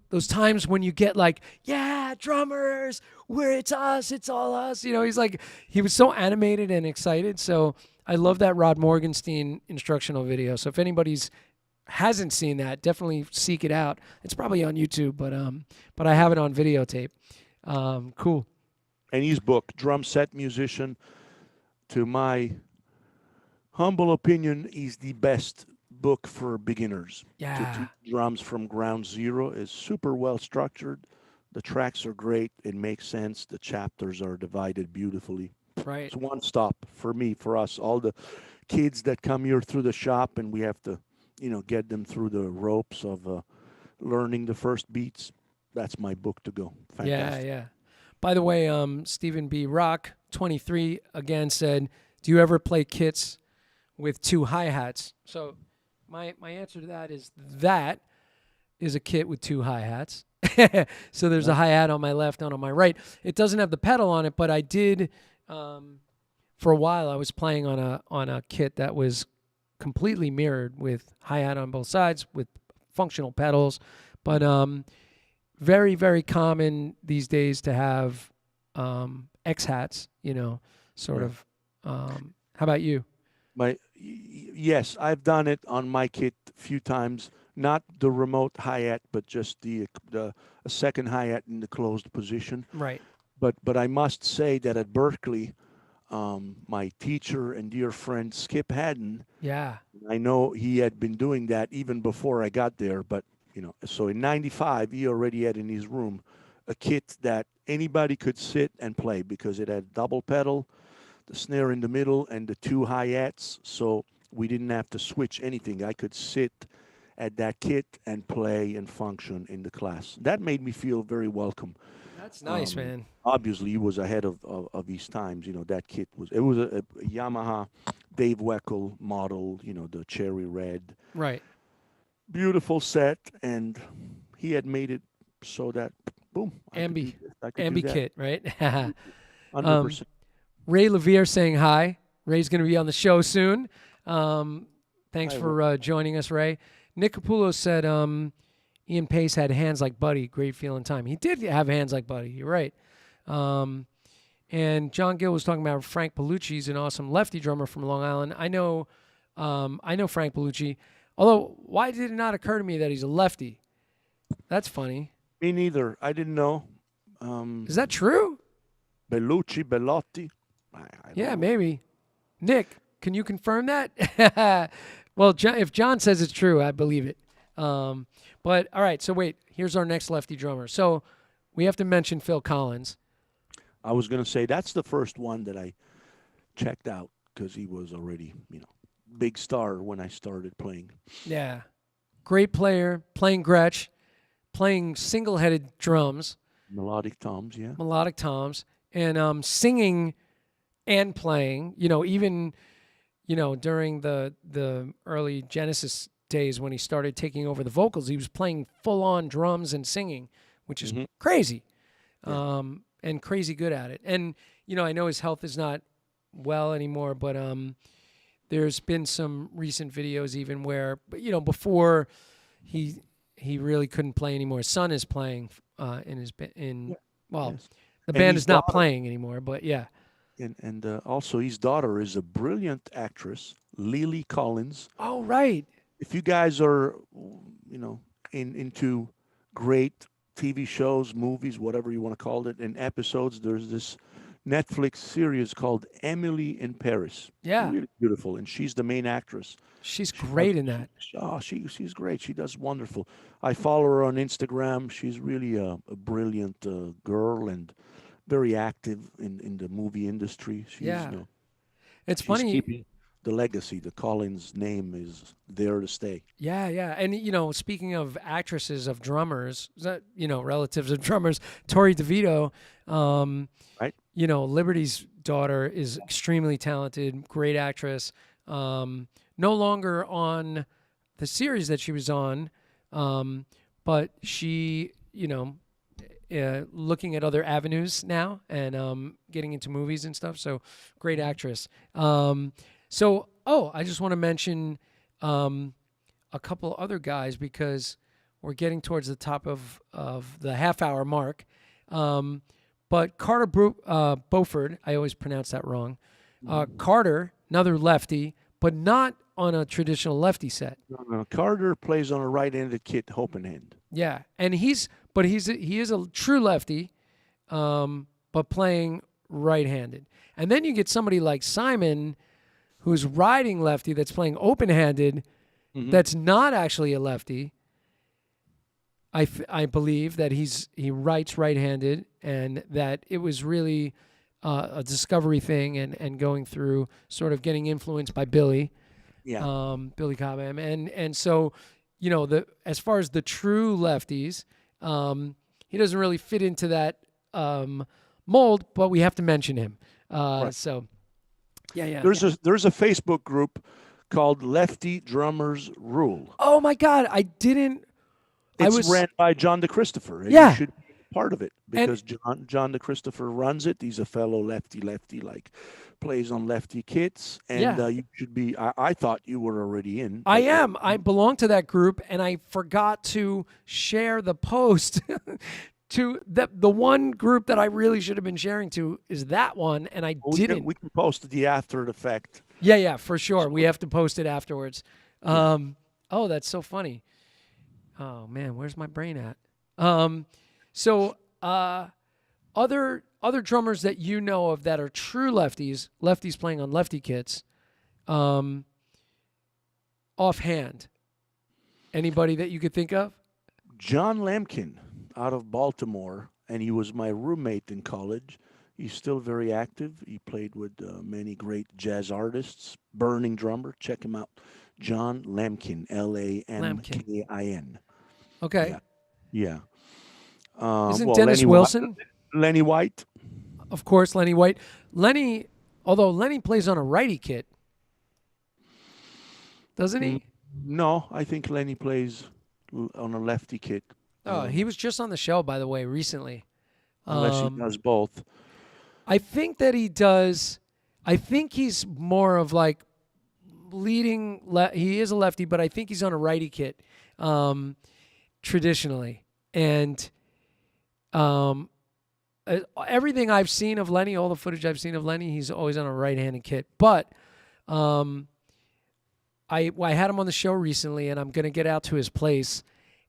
those times when you get like, yeah, drummers, it's us, it's all us. He's like, he was so animated and excited. So I love that Rod Morgenstein instructional video. So if anybody's hasn't seen that, definitely seek it out. It's probably on YouTube, but I have it on videotape. Cool. And his book, Drum Set Musician, to my humble opinion, is the best book for beginners. Yeah. To teach drums from ground zero is super well structured. The tracks are great. It makes sense. The chapters are divided beautifully. Right. It's one stop for us, all the kids that come here through the shop, and we have to, get them through the ropes of learning the first beats. That's my book to go. Fantastic. Yeah. By the way, Stephen B. Rock, 23, again said, do you ever play kits with two hi-hats? So my answer to that is a kit with two hi-hats. So there's a hi-hat on my left and on my right. It doesn't have the pedal on it, but I did, for a while, I was playing on a kit that was completely mirrored with hi-hat on both sides with functional pedals. But very, very common these days to have X-hats, sort of. How about you? Yes, I've done it on my kit a few times. Not the remote hi-hat, but just a second hi-hat in the closed position. Right. But I must say that at Berkeley, my teacher and dear friend Skip Haddon, Yeah. I know he had been doing that even before I got there. But so in '95, he already had in his room a kit that anybody could sit and play because it had double pedal, the snare in the middle, and the two hi-hats. So we didn't have to switch anything. I could sit at that kit and play and function in the class. That made me feel very welcome. That's nice, man. Obviously, he was ahead of his times. That kit was a Yamaha Dave Weckl model. The cherry red. Right. Beautiful set, and he had made it so that boom. Ambi do kit, right? 100%. Ray Levere saying hi. Ray's going to be on the show soon. Thanks for joining us, Ray. Nick Capullo said Ian Pace had hands like Buddy. Great feeling time. He did have hands like Buddy. You're right. And John Gill was talking about Frank Pellucci. He's an awesome lefty drummer from Long Island. I know Frank Pellucci. Although, why did it not occur to me that he's a lefty? That's funny. Me neither. I didn't know. Is that true? Bellotti. I Yeah, don't know. maybe. Nick, can you confirm that? Well, if John says it's true, I believe it. But all right, so wait. Here's our next lefty drummer. So we have to mention Phil Collins. I was going to say that's the first one that I checked out because he was already, big star when I started playing. Yeah. Great player, playing Gretsch, playing single-headed drums, Melodic toms, yeah. melodic toms, and singing and playing. Even during the early Genesis days when he started taking over the vocals, he was playing full-on drums and singing, which is crazy, and crazy good at it. And I know his health is not well anymore, but there's been some recent videos even where, before he really couldn't play anymore. His son is playing the band is not playing anymore, but yeah. And also his daughter is a brilliant actress, Lily Collins. Oh, right. If you guys are, into great TV shows, movies, whatever you want to call it, and episodes, there's this Netflix series called Emily in Paris. Yeah. Really beautiful. And she's the main actress. She's great in that. She's great. She does wonderful. I follow her on Instagram. She's really a brilliant girl and very active in the movie industry. It's she's funny. Keeping the legacy. The Collins name is there to stay. Yeah. And, speaking of actresses, of drummers, relatives of drummers, Tori DeVito, right? Liberty's daughter is extremely talented, great actress. No longer on the series that she was on, but she, looking at other avenues now and getting into movies and stuff. So great actress. I just want to mention a couple other guys because we're getting towards the top of the half-hour mark. But Carter Beauford, I always pronounce that wrong. Carter, another lefty, but not on a traditional lefty set. No. Carter plays on a right-handed kit, open hand. Yeah, and he is a true lefty, but playing right-handed. And then you get somebody like Simon, who's riding lefty, that's playing open-handed, that's not actually a lefty. I believe that he writes right-handed, and that it was really a discovery thing, and going through sort of getting influenced by Billy, Billy Cobham, and so as far as the true lefties, he doesn't really fit into that mold, but we have to mention him. Right. So yeah. There's a Facebook group called Lefty Drummers Rule. Oh my God, I didn't. It's ran by John DeChristopher. And Yeah. you should be part of it because John DeChristopher runs it. He's a fellow lefty, like plays on lefty kits. And you should be. I thought you were already in. I am. I belong to that group, and I forgot to share the post to the one group that I really should have been sharing to is that one, and I didn't. We can post the after effect. Yeah, for sure. We have to post it afterwards. Oh, that's so funny. Oh man, where's my brain at? Other drummers that you know of that are true lefties playing on lefty kits, offhand, anybody that you could think of? John Lemkin out of Baltimore, and he was my roommate in college. He's still very active. He played with many great jazz artists. Burning drummer. Check him out. John Lemkin, Lamkin. Okay. Yeah. Isn't Dennis Wilson? Lenny White. Of course, Lenny White. Although Lenny plays on a righty kit. Doesn't he? No, I think Lenny plays on a lefty kit. Oh, he was just on the show, by the way, recently. Unless he does both. I think that he does. I think he's more of like leading. He is a lefty, but I think he's on a righty kit traditionally. And everything I've seen of Lenny, all the footage I've seen of Lenny, he's always on a right-handed kit. But I had him on the show recently, and I'm going to get out to his place,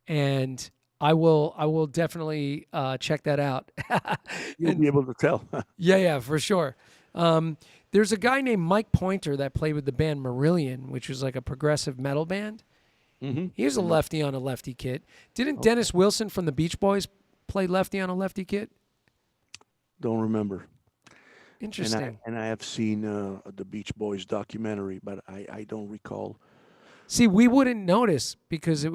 and I will definitely check that out. You'll be able to tell. Yeah, for sure. There's a guy named Mike Pointer that played with the band Marillion, which was like a progressive metal band. Mm-hmm. He was a lefty on a lefty kit. Didn't Dennis Wilson from the Beach Boys play lefty on a lefty kit? Don't remember. Interesting. And I have seen the Beach Boys documentary, but I don't recall. See, we wouldn't notice because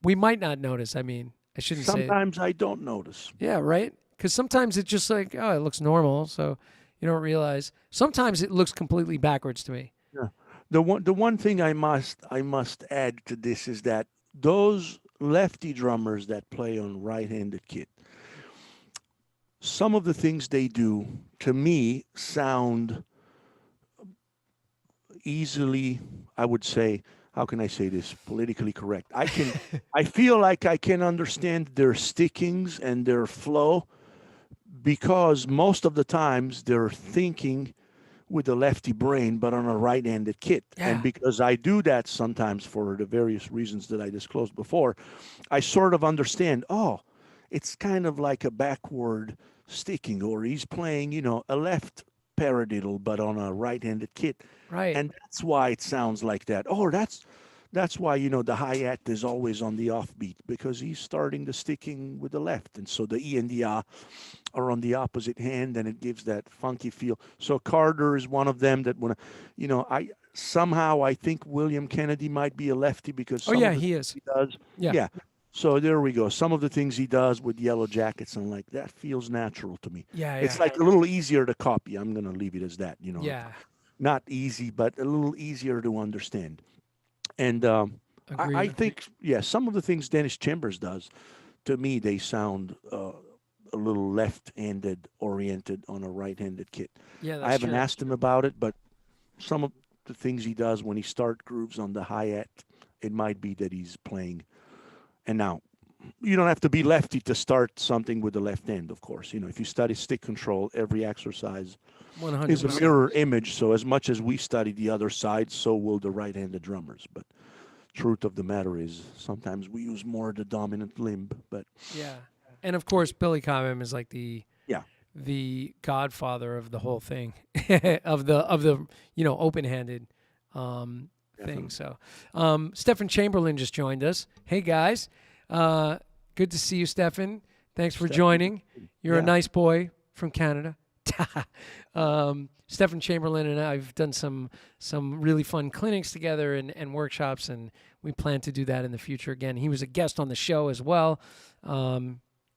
we We might not notice. I mean, I shouldn't say it. Sometimes I don't notice. Yeah, right? Because sometimes it's just like, oh, it looks normal. So you don't realize. Sometimes it looks completely backwards to me. Yeah. The one thing I must add to this is that those lefty drummers that play on right-handed kit, some of the things they do to me sound easily, I would say, how can I say this politically correct? I feel like I can understand their stickings and their flow because most of the times they're thinking with a lefty brain, but on a right-handed kit. And Yeah. because I do that sometimes for the various reasons that I disclosed before, I sort of understand, oh, it's kind of like a backward sticking, or he's playing, a left paradiddle, but on a right-handed kit. Right. And that's why it sounds like that. Oh, that's why, the hi-hat is always on the offbeat because he's starting the sticking with the left. And so the E and the A are on the opposite hand and it gives that funky feel. So Carter is one of them that I think William Kennedy might be a lefty because Oh some yeah, of the he things is. he does. Yeah. Yeah. So there we go. Some of the things he does with Yellow Jackets and like that feels natural to me. Yeah. It's Yeah. like a little easier to copy. I'm going to leave it as that, Yeah. not easy, but a little easier to understand. And I Agreed. think, yeah, some of the things Dennis Chambers does, to me, they sound a little left-handed oriented on a right-handed kit. Yeah, I that's haven't true. asked him about it, but some of the things he does when he start grooves on the hi-hat, it might be that he's playing. And now, you don't have to be lefty to start something with the left hand, of course. If you study stick control, every exercise is a 100%. mirror image. So as much as we study the other side, so will the right-handed drummers. But truth of the matter is, sometimes we use more the dominant limb. But Yeah. And of course, Billy Cobham is like yeah, the godfather of the whole thing, of the open-handed thing. definitely. So, Stefan Chamberlain just joined us. Hey guys, good to see you, Stefan. Thanks for Stefan, joining. You're a yeah, nice boy from Canada. Stefan Chamberlain and I've done some really fun clinics together and workshops, and we plan to do that in the future again. He was a guest on the show as well.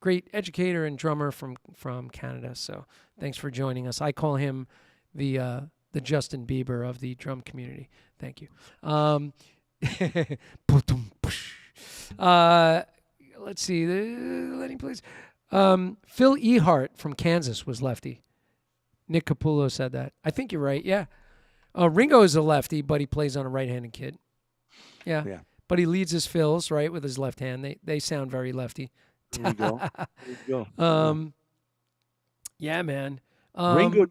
Great educator and drummer from Canada. So thanks for joining us. I call him the Justin Bieber of the drum community. Thank you. Let's see. Lenny, please. Phil Ehart from Kansas was lefty. Nick Capullo said that. I think you're right. Yeah. Ringo is a lefty, but he plays on a right-handed kit. Yeah. yeah. But he leads his fills, right, with his left hand. They sound very lefty. There we go. There we go. Yeah, man. Ringo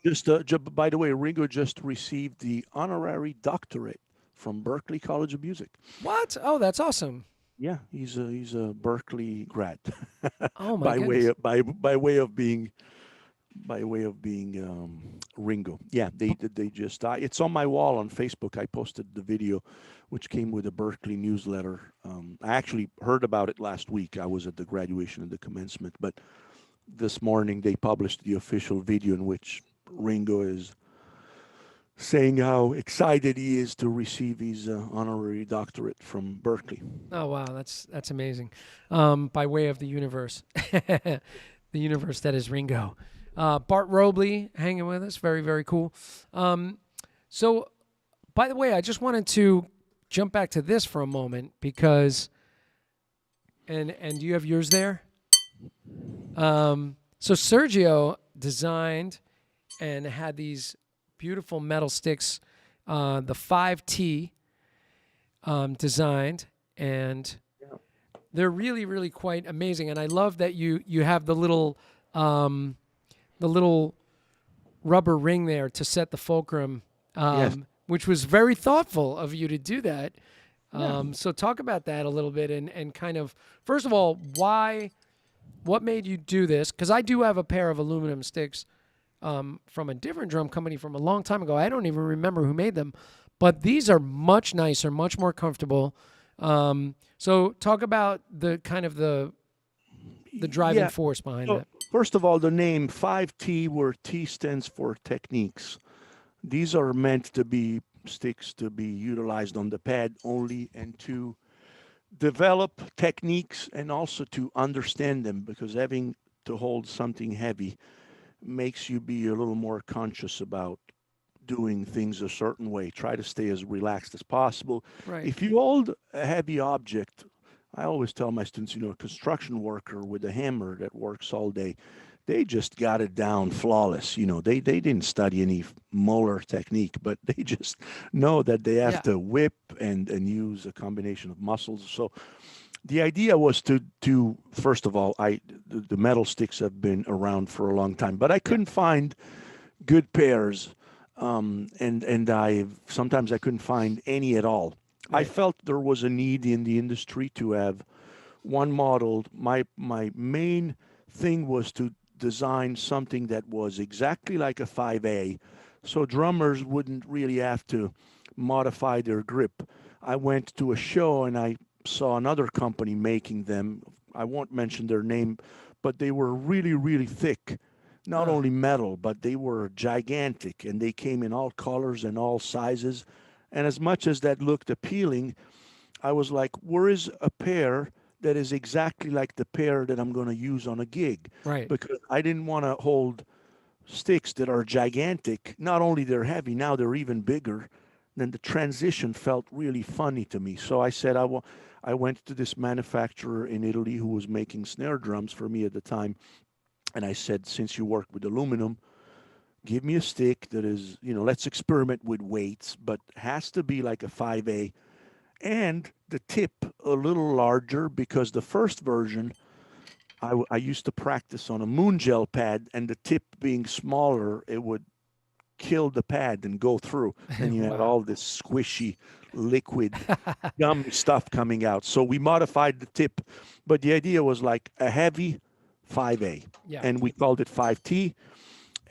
by the way, Ringo just received the honorary doctorate from Berklee College of Music. What? Oh, that's awesome. Yeah, he's a Berkeley grad Oh my by way goodness. of by way of being Ringo. Yeah, they just it's on my wall on Facebook. I posted the video, which came with a Berkeley newsletter. I actually heard about it last week. I was at the graduation and the commencement, but this morning they published the official video in which Ringo is saying how excited he is to receive his honorary doctorate from Berkeley. Oh wow, that's amazing. By way of the universe, the universe that is Ringo. Bart Robley hanging with us, very very cool. So, by the way, I just wanted to jump back to this for a moment because, and do you have yours there? So Sergio designed and had these beautiful metal sticks, the 5T designed, and Yeah. they're really, really quite amazing. And I love that you have the little rubber ring there to set the fulcrum, Yes. which was very thoughtful of you to do that. Yeah. So talk about that a little bit and kind of, first of all, what made you do this? Because I do have a pair of aluminum sticks from a different drum company from a long time ago. I don't even remember who made them, but these are much nicer, much more comfortable. So talk about the kind of the driving Yeah. force behind So that. first of all, the name 5T, where T stands for techniques. These are meant to be sticks to be utilized on the pad only, and to develop techniques and also to understand them, because having to hold something heavy makes you be a little more conscious about doing things a certain way. Try to stay as relaxed as possible. Right. If you hold a heavy object, I always tell my students, a construction worker with a hammer that works all day, they just got it down flawless. They didn't study any molar technique, but they just know that they have Yeah. to whip and use a combination of muscles. So the idea was to first of all, the metal sticks have been around for a long time, but I Yeah. couldn't find good pairs, and I sometimes I couldn't find any at all. I Right. felt there was a need in the industry to have one model. My main thing was to design something that was exactly like a 5A, so drummers wouldn't really have to modify their grip. I went to a show and I saw another company making them. I won't mention their name, but they were really, really thick. Not Uh, only metal, but they were gigantic, and they came in all colors and all sizes. And as much as that looked appealing, I was like, where is a pair that is exactly like the pair that I'm going to use on a gig? right. Because I didn't want to hold sticks that are gigantic. Not only they're heavy, now they're even bigger. Then the transition felt really funny to me. So I said, I went to this manufacturer in Italy who was making snare drums for me at the time. And I said, since you work with aluminum, give me a stick that is, let's experiment with weights, but has to be like a 5A, and the tip a little larger, because the first version I used to practice on a moon gel pad, and the tip being smaller, it would kill the pad and go through. And you had Wow. all this squishy liquid gummy stuff coming out. So we modified the tip, but the idea was like a heavy 5A, Yeah. and we called it 5T.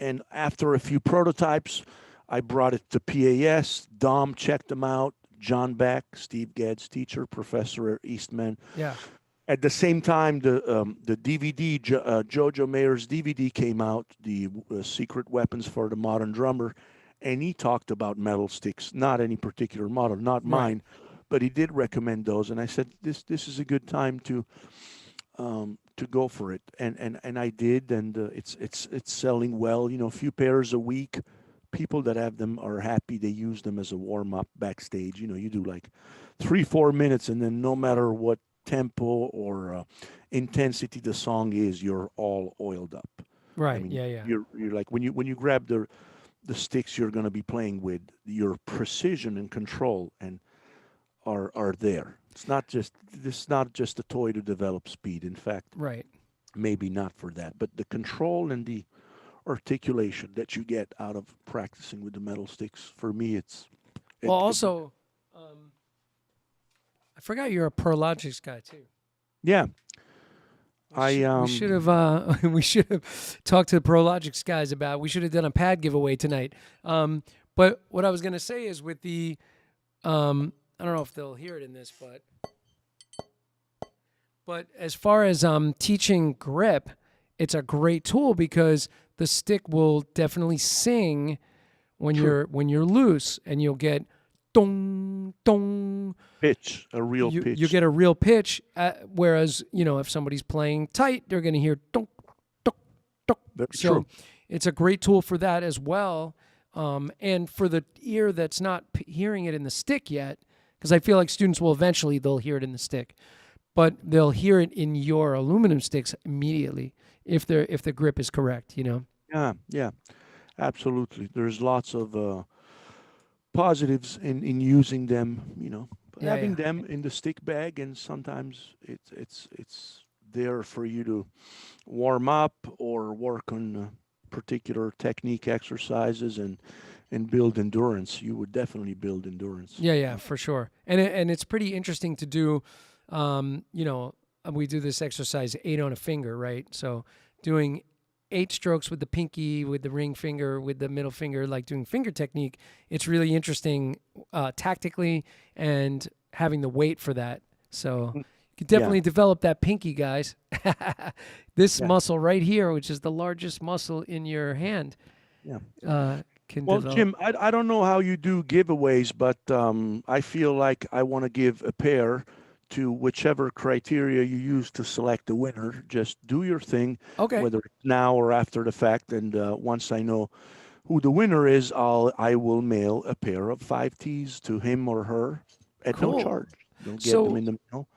And after a few prototypes, I brought it to PAS. Dom checked them out. John Beck, Steve Gadd's teacher, professor at Eastman. Yeah. At the same time, the DVD, Jojo Mayer's DVD came out, the Secret Weapons for the Modern Drummer, and he talked about metal sticks, not any particular model, not Right. mine, but he did recommend those. And I said, this is a good time to go for it, and I did, and it's selling well. A few pairs a week. People that have them are happy. They use them as a warm up backstage. You do like 3-4 minutes, and then no matter what tempo or intensity the song is, you're all oiled up. I Right. mean, Yeah. Yeah. you're like when you grab the sticks you're going to be playing with, your precision and control are there. It's not just a toy to develop speed. In fact, Right. maybe not for that, but the control and the articulation that you get out of practicing with the metal sticks, for me, Well, it also, I forgot you're a Prologics guy too. yeah. We should have we should have talked to the Prologics guys about. We should have done a pad giveaway tonight. But what I was gonna say is with the I don't know if they'll hear it in this, but as far as teaching grip, it's a great tool because the stick will definitely sing when True. you're loose, and you'll get dong dong. Pitch, a real You pitch. get a real pitch, whereas if somebody's playing tight, they're going to hear dong dong dong. Very So true. it's a great tool for that as well, and for the ear that's not hearing it in the stick yet, because I feel like students will eventually they'll hear it in the stick, but they'll hear it in your aluminum sticks immediately if the grip is correct. Yeah, absolutely. There's lots of positives in using them. Yeah, Having yeah, them in the stick bag, and sometimes it's there for you to warm up or work on particular technique exercises and build endurance. You would definitely build endurance. yeah, for sure. And it's pretty interesting to do. We do this exercise 8 on a finger, right? So doing 8 strokes with the pinky, with the ring finger, with the middle finger, like doing finger technique. It's really interesting tactically, and having the weight for that. So you can Yeah, definitely develop that pinky, guys. This yeah, muscle right here, which is the largest muscle in your hand, yeah. can Well, develop. Jim, I don't know how you do giveaways, but I feel like I want to give a pair to whichever criteria you use to select the winner. Just do your thing, Okay. whether it's now or after the fact. And once I know who the winner is, I will mail a pair of 5Ts to him or her at no Cool. charge. They'll get them So in the mail,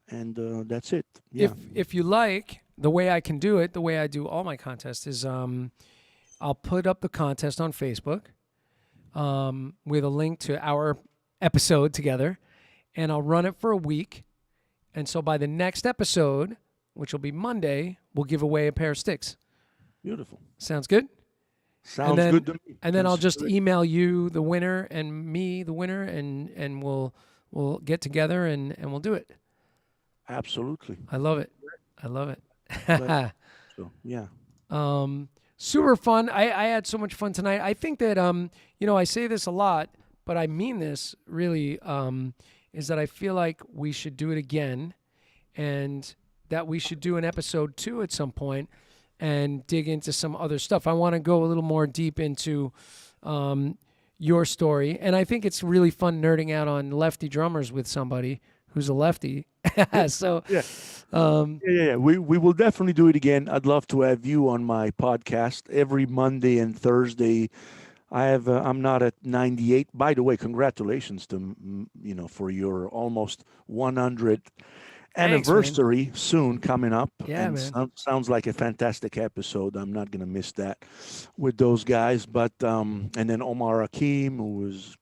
and that's it. if Yeah, if you like, the way I can do it, the way I do all my contests is I'll put up the contest on Facebook with a link to our episode together, and I'll run it for a week. And so by the next episode, which will be Monday, we'll give away a pair of sticks. beautiful. Sounds good? Sounds then, good to me. And then I'll just Consider it. email you the winner and me the winner, and we'll get together and we'll do it. Absolutely. I love it. I love it. So yeah. Super fun. I had so much fun tonight. I think that I say this a lot, but I mean this really, is that I feel like we should do it again, and that we should do an episode 2 at some point and dig into some other stuff. I want to go a little more deep into your story, and I think it's really fun nerding out on lefty drummers with somebody who's a lefty. So Yeah. Yeah. We will definitely do it again. I'd love to have you on my podcast every Monday and Thursday. I'm not at 98. By the way, congratulations for your almost 100th Thanks, man. anniversary soon coming up. Yeah, and man. sounds like a fantastic episode. I'm not gonna miss that with those guys. But and then Omar Hakim, who was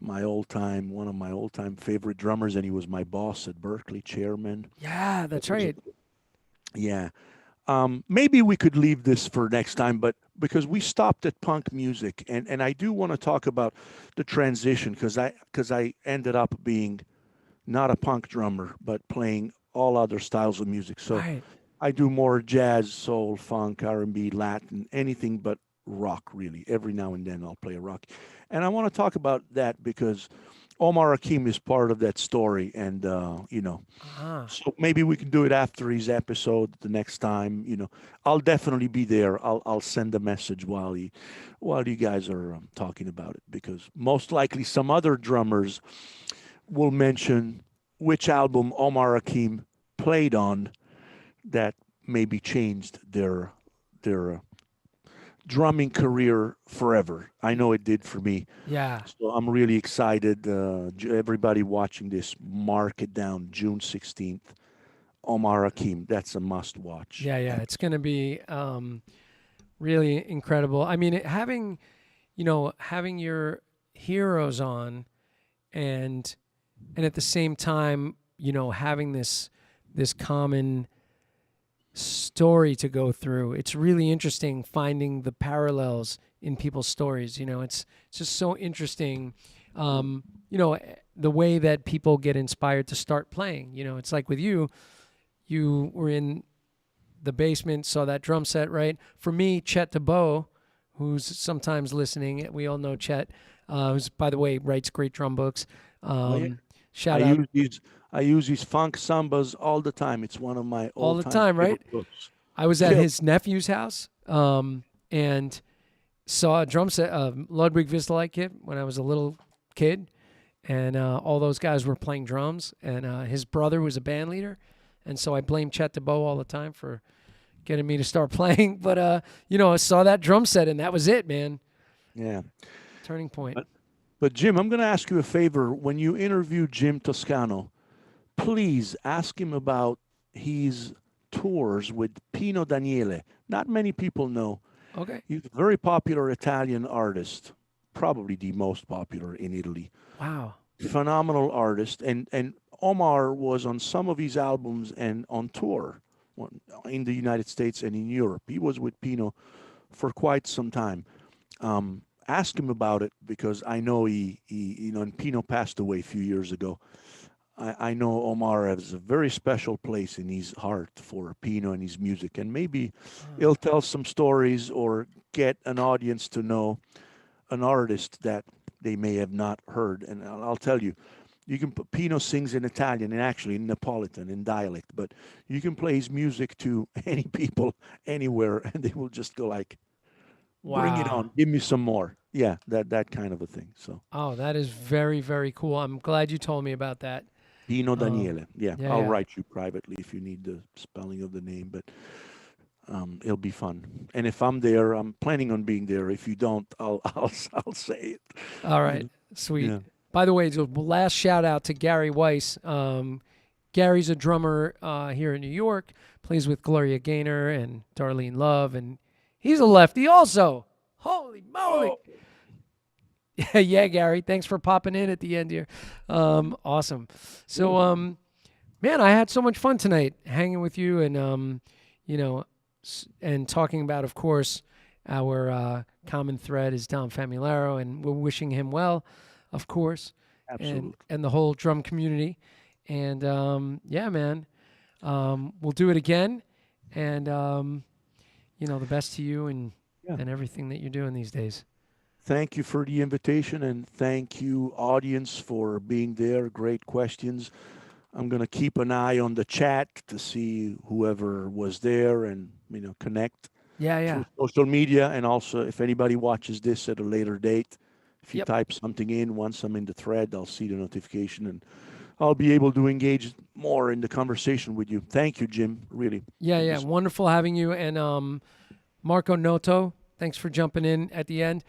one of my old time favorite drummers, and he was my boss at Berkeley, chairman. Yeah, that's right. Yeah. Maybe we could leave this for next time, but because we stopped at punk music, and I do want to talk about the transition because I ended up being not a punk drummer, but playing all other styles of music. So Right. I do more jazz, soul, funk, R&B, Latin, anything but rock, really. Every now and then I'll play a rock. And I want to talk about that because Omar Hakim is part of that story. And, so maybe we can do it after his episode the next time. I'll definitely be there. I'll send a message while you guys are talking about it, because most likely some other drummers will mention which album Omar Hakim played on that maybe changed their drumming career forever. I know it did for me. Yeah. So I'm really excited. Everybody watching this, mark it down, June 16th. Omar Hakim, that's a must watch. Yeah. It's going to be really incredible. I mean, having your heroes on, and at the same time, having this common story to go through. It's really interesting finding the parallels in people's stories. It's just so interesting. The way that people get inspired to start playing. It's like with you were in the basement, saw that drum set, right? For me, Chet DeBow, who's sometimes listening, we all know Chet, who's, by the way, writes great drum books. Shout out. I use these funk sambas all the time. It's one of my All the all-time time, right? favorite books. I was at his nephew's house and saw a drum set of Ludwig Vistalite kit when I was a little kid, and all those guys were playing drums, and his brother was a band leader, and so I blame Chet DeBow all the time for getting me to start playing. But I saw that drum set, and that was it, man. Yeah. Turning point. But Jim, I'm going to ask you a favor. When you interview Jim Toscano, please ask him about his tours with Pino Daniele. Not many people know. Okay. He's a very popular Italian artist, probably the most popular in Italy. Wow. Phenomenal artist. And Omar was on some of his albums and on tour in the United States and in Europe. He was with Pino for quite some time. Ask him about it, because I know and Pino passed away a few years ago. I know Omar has a very special place in his heart for Pino and his music, and maybe he'll tell some stories or get an audience to know an artist that they may have not heard. And I'll tell you, Pino sings in Italian and actually in Neapolitan, in dialect, but you can play his music to any people anywhere, and they will just go like, Wow. "Bring it on, give me some more." Yeah, that kind of a thing. So. Oh, that is very, very cool. I'm glad you told me about that. Pino Daniele. Yeah, yeah, I'll yeah. write you privately if you need the spelling of the name, but it'll be fun. And if I'm there, I'm planning on being there. If you don't, I'll say it. All You right, know? sweet. Yeah. By the way, just last shout out to Gary Weiss. Gary's a drummer here in New York, plays with Gloria Gaynor and Darlene Love, and he's a lefty also. Holy moly. Oh, Yeah, Gary, thanks for popping in at the end here. Awesome. So, man, I had so much fun tonight hanging with you and, and talking about, of course, our common thread is Dom Famularo, and we're wishing him well, of course, absolutely. and the whole drum community. And yeah, man, we'll do it again. And the best to you and Yeah. and everything that you're doing these days. Thank you for the invitation, and thank you, audience, for being there. Great questions. I'm going to keep an eye on the chat to see whoever was there and, connect Yeah, yeah. through social media. And also, if anybody watches this at a later date, if you Yep. type something in, once I'm in the thread, I'll see the notification and I'll be able to engage more in the conversation with you. Thank you, Jim. Really. Yeah, It yeah. was- Wonderful having you. And Marco Noto, thanks for jumping in at the end.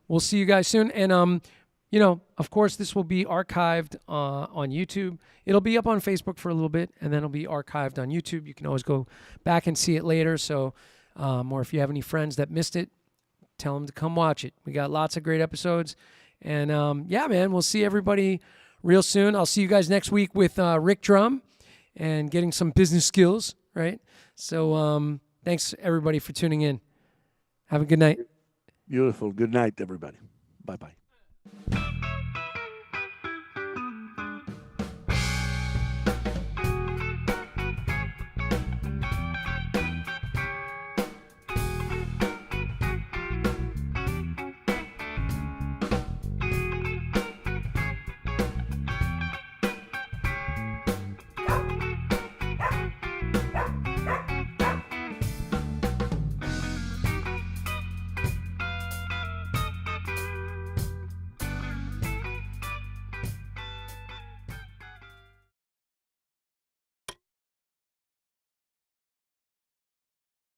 We'll see you guys soon. And, of course, this will be archived on YouTube. It'll be up on Facebook for a little bit, and then it'll be archived on YouTube. You can always go back and see it later. So, or if you have any friends that missed it, tell them to come watch it. We got lots of great episodes. And, yeah, man, we'll see everybody real soon. I'll see you guys next week with Rick Drum and getting some business skills, right? So thanks, everybody, for tuning in. Have a good night. Beautiful. Good night, everybody. Bye-bye.